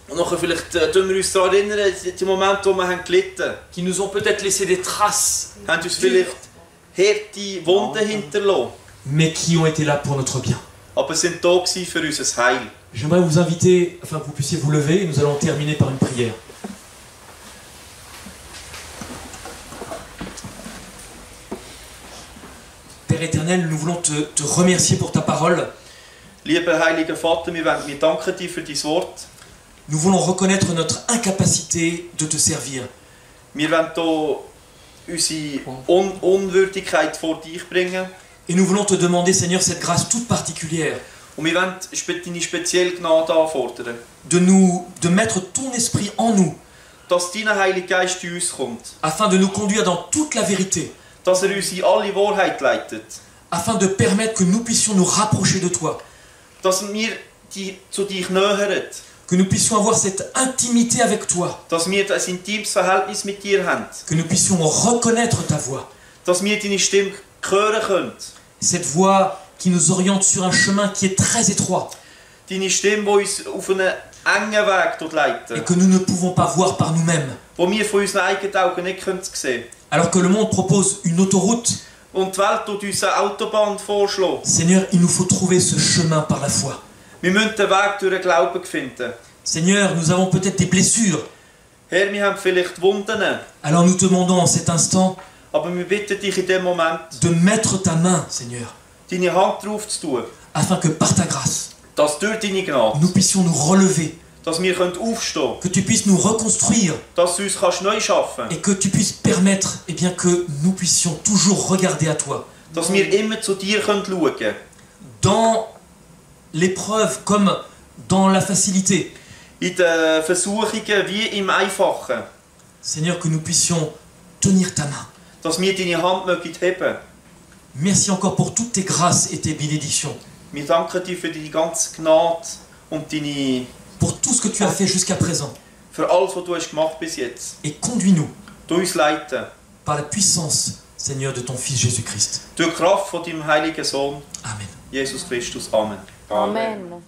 Und nachher vielleicht tun wir uns daran erinnern, die Momente, wo wir haben gelitten Qui nous ont peut-être laissé des traces. haben uns vielleicht harte Wunden hinterlassen. Mais qui ont été là pour notre bien. Aber sind da gewesen für unser Heil. J'aimerais vous inviter, afin que vous puissiez vous lever, et nous allons terminer par une prière. Père éternel, nous voulons te remercier pour ta parole. Lieber Heiliger Vater, wir danken dir für dein Wort. Nous voulons reconnaître notre incapacité de te servir. Wir wollen hier unsere Unwürdigkeit vor dich bringen. Et nous voulons te demander, Seigneur, cette grâce toute particulière Und wir wollen deine spezielle Gnade anfordern. de mettre ton esprit en nous, Dass dein Heiliger Geist in uns kommt. afin de nous conduire dans toute la vérité, Dass uns in alle Wahrheit leitet. afin de permettre que nous puissions nous rapprocher de toi, Dass wir zu dich nähern. que nous puissions avoir cette intimité avec toi, Dass wir ein intimes Verhältnis mit dir haben. que nous puissions reconnaître ta voix, Dass wir deine Stimme hören können. cette voix qui nous oriente sur un chemin qui est très étroit, Deine Stimme, die uns auf einen engen Weg dort leiten. Et que nous ne pouvons pas voir par nous-mêmes. Wo wir von unseren eigenen Augen nicht sehen können. Alors que le monde propose une autoroute, Und die Welt tut uns eine Autobahn vorschlagen. Seigneur, il nous faut trouver ce chemin par la foi. Wir müssen den Weg durch den Glauben finden. Seigneur, nous avons peut-être des blessures. Herr, wir haben vielleicht Wunden. Alors nous te demandons en cet instant Aber wir bitten dich in dem Moment, de mettre ta main, Seigneur, deine Hand drauf zu tun, afin que par ta grâce, dass durch deine Gnade, nous puissions nous relever, dass wir aufstehen können, que tu puisses nous reconstruire dass du uns neu schaffen kannst, et que tu puisses permettre que nous puissions toujours regarder à toi. dass wir immer zu dir schauen können. Dans l'épreuve comme dans la facilité. In den Versuchungen wie im Einfachen. Seigneur, que nous puissions tenir ta main. Dass wir deine Hand heben. Merci encore pour toutes tes grâces et tes bénédictions. Wir danken dir für die ganze Gnade und deine... Pour tout ce que tu as fait jusqu'à présent. Für alles, was du hast gemacht bis jetzt. Et conduis-nous. Du uns leiten. Par la puissance, Seigneur, de ton Fils Jésus-Christ. Durch die Kraft von deinem heiligen Sohn. Amen. Jesus Christus. Amen. Amen.